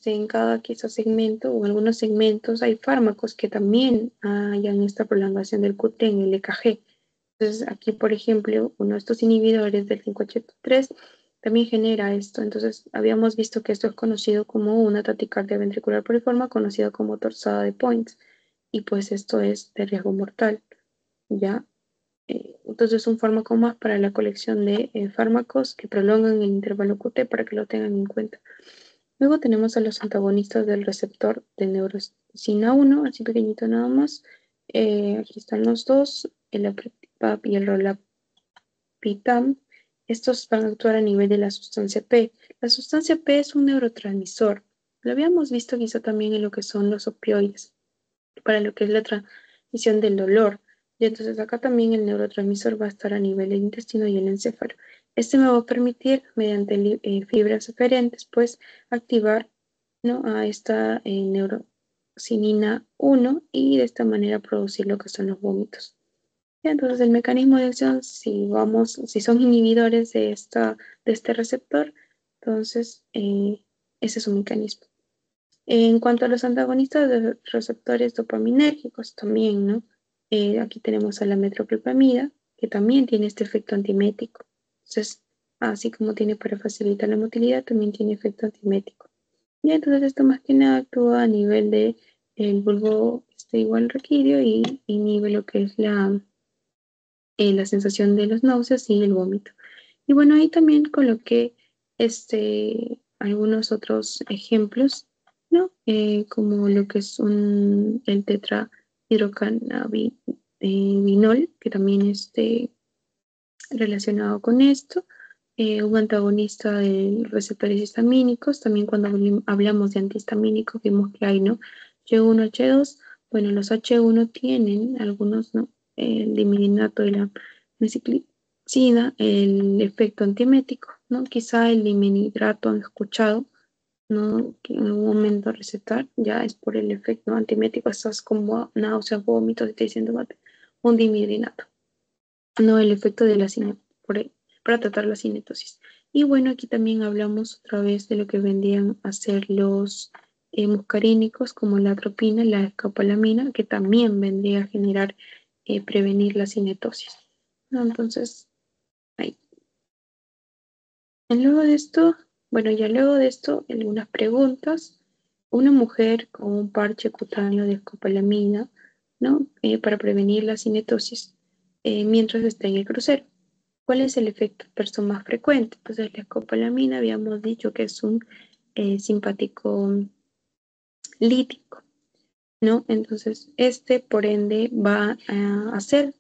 en cada quizás segmento o algunos segmentos hay fármacos que también hayan esta prolongación del QT en el EKG. Entonces, aquí, por ejemplo, uno de estos inhibidores del 5-HT3 también genera esto. Entonces, habíamos visto que esto es conocido como una taquicardia ventricular piriforme, conocida como torsada de Points. Y pues esto es de riesgo mortal, ¿ya? Entonces, un fármaco más para la colección de fármacos que prolongan el intervalo QT para que lo tengan en cuenta. Luego tenemos a los antagonistas del receptor de neurosina 1, así pequeñito nada más. Aquí están los dos, el apripab y el rolapitam. Estos van a actuar a nivel de la sustancia P. La sustancia P es un neurotransmisor. Lo habíamos visto quizá también en lo que son los opioides, para lo que es la transmisión del dolor. Y entonces acá también el neurotransmisor va a estar a nivel del intestino y el encéfalo. Este me va a permitir, mediante fibras aferentes, pues activar, ¿no?, a esta neurocinina 1 y de esta manera producir lo que son los vómitos. Y entonces el mecanismo de acción, si son inhibidores de este receptor, entonces ese es un mecanismo. En cuanto a los antagonistas de receptores dopaminérgicos, también, ¿no? Aquí tenemos a la metoclopramida, que también tiene este efecto antiemético. Entonces, así como tiene para facilitar la motilidad, también tiene efecto antiemético. Y entonces esto más que nada actúa a nivel de el bulbo igual raquídeo y inhibe lo que es la sensación de las náuseas y el vómito. Y bueno, ahí también coloqué algunos otros ejemplos, ¿no? Como lo que es el tetrahidrocannabinol, que también relacionado con esto. Un antagonista de receptores histamínicos, también cuando hablamos de antihistamínicos vimos que hay, ¿no?, H1, H2. Bueno, los H1 tienen algunos, ¿no?, el dimetilinato de la meticlina, el efecto antiemético, ¿no? Quizá el dimenhidrato han escuchado, ¿no?, que en algún momento recetar, ya es por el efecto antiemético, estás como náuseas, vómitos, y te diciendo un dimetilinato, no el efecto de la para tratar la cinetosis. Y bueno, aquí también hablamos otra vez de lo que vendrían a ser los muscarínicos, como la atropina, la escopolamina, que también vendría a generar, prevenir la cinetosis, ¿no? Entonces, ahí. Luego de esto, algunas preguntas. Una mujer con un parche cutáneo de escopolamina, ¿no?, para prevenir la cinetosis mientras está en el crucero. ¿Cuál es el efecto adverso más frecuente? Entonces, la escopolamina habíamos dicho que es un simpático lítico, ¿no? Entonces, por ende, va a hacer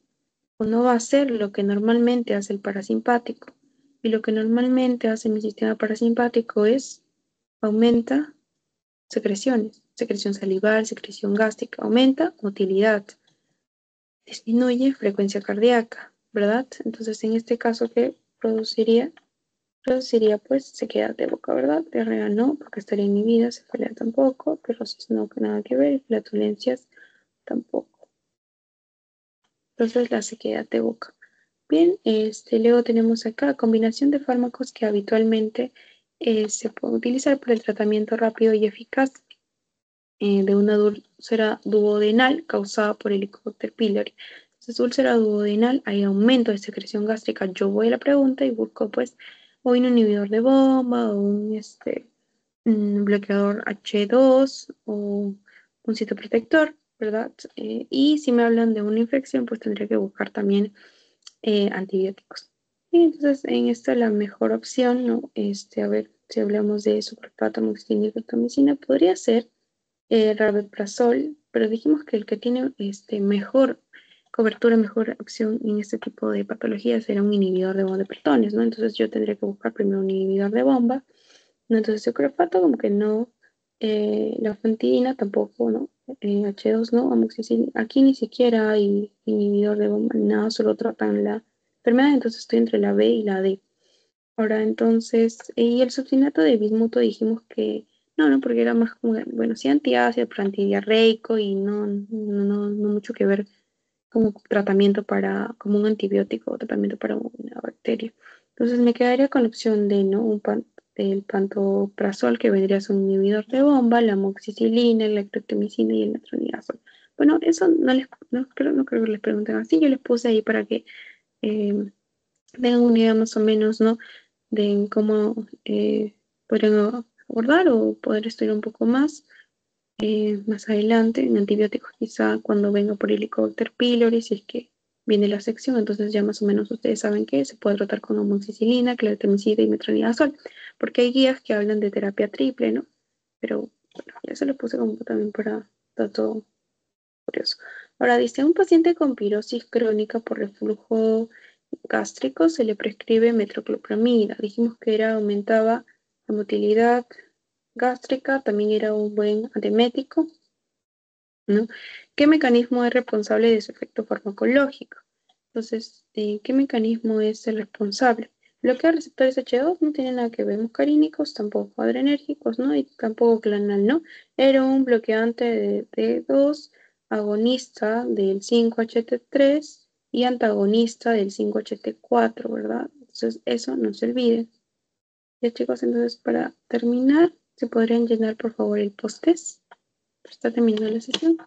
o no va a hacer lo que normalmente hace el parasimpático. Y lo que normalmente hace mi sistema parasimpático es aumenta secreciones, secreción salival, secreción gástrica, aumenta motilidad, disminuye frecuencia cardíaca, ¿verdad? Entonces, en este caso, ¿qué produciría pues sequedad de boca, ¿verdad? Diarrea no, porque estaría inhibida, cefalea tampoco, cirrosis no, nada que ver, y flatulencias tampoco. Entonces, la sequedad de boca. Bien, luego tenemos acá combinación de fármacos que habitualmente se puede utilizar para el tratamiento rápido y eficaz de una úlcera duodenal causada por Helicobacter pylori. Entonces, úlcera duodenal, hay aumento de secreción gástrica. Yo voy a la pregunta y busco pues o un inhibidor de bomba o un bloqueador H2 o un citoprotector, ¿verdad? Y si me hablan de una infección, pues tendría que buscar también antibióticos. Y entonces, en esta la mejor opción, ¿no? A ver, si hablamos de sucralfato, amoxicilina y vancomicina, podría ser rabeprazol, pero dijimos que el que tiene mejor cobertura, mejor opción en este tipo de patologías era un inhibidor de bomba de protones, ¿no? Entonces yo tendría que buscar primero un inhibidor de bomba, ¿no? Entonces sucralfato como que no, la fantina tampoco, ¿no? H2 no, amoxicilina, aquí ni siquiera hay inhibidor de bomba, nada, solo tratan la enfermedad, entonces estoy entre la B y la D. Ahora, entonces, y el succinato de bismuto dijimos que no, porque era más como, bueno, sí antiácido, pero antidiarreico y no mucho que ver como tratamiento como un antibiótico o tratamiento para una bacteria. Entonces me quedaría con la opción de, ¿no? Un el pantoprazol, que vendría a ser un inhibidor de bomba, la amoxicilina, la ectromiticina y el metronidazol. Bueno, eso no creo que les pregunten así, yo les puse ahí para que eh, tengan una idea más o menos, ¿no? De cómo podrían abordar o poder estudiar un poco más más adelante, en antibióticos quizá cuando venga por Helicobacter pylori, si es que viene la sección, entonces ya más o menos ustedes saben que se puede tratar con amoxicilina, claritromicina y metronidazol, porque hay guías que hablan de terapia triple, ¿no? Pero bueno, ya se lo puse como también para dato curioso. Ahora dice, a un paciente con pirosis crónica por reflujo gástrico se le prescribe metoclopramida. Dijimos que aumentaba la motilidad gástrica, también era un buen antiemético, ¿no? ¿Qué mecanismo es responsable de su efecto farmacológico? Entonces, ¿qué mecanismo es el responsable? Bloquear receptores H2 no tiene nada que ver, muscarínicos, tampoco adrenérgicos, ¿no? Y tampoco clanal, ¿no? Era un bloqueante de D2, agonista del 5-HT3 y antagonista del 5-HT4, ¿verdad? Entonces, eso no se olvide. Ya chicos, entonces para terminar, ¿se podrían llenar por favor el post-test? Está terminando la sesión.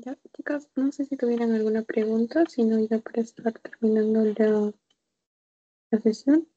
Ya, chicas, no sé si tuvieran alguna pregunta, si no, ya para estar terminando la sesión.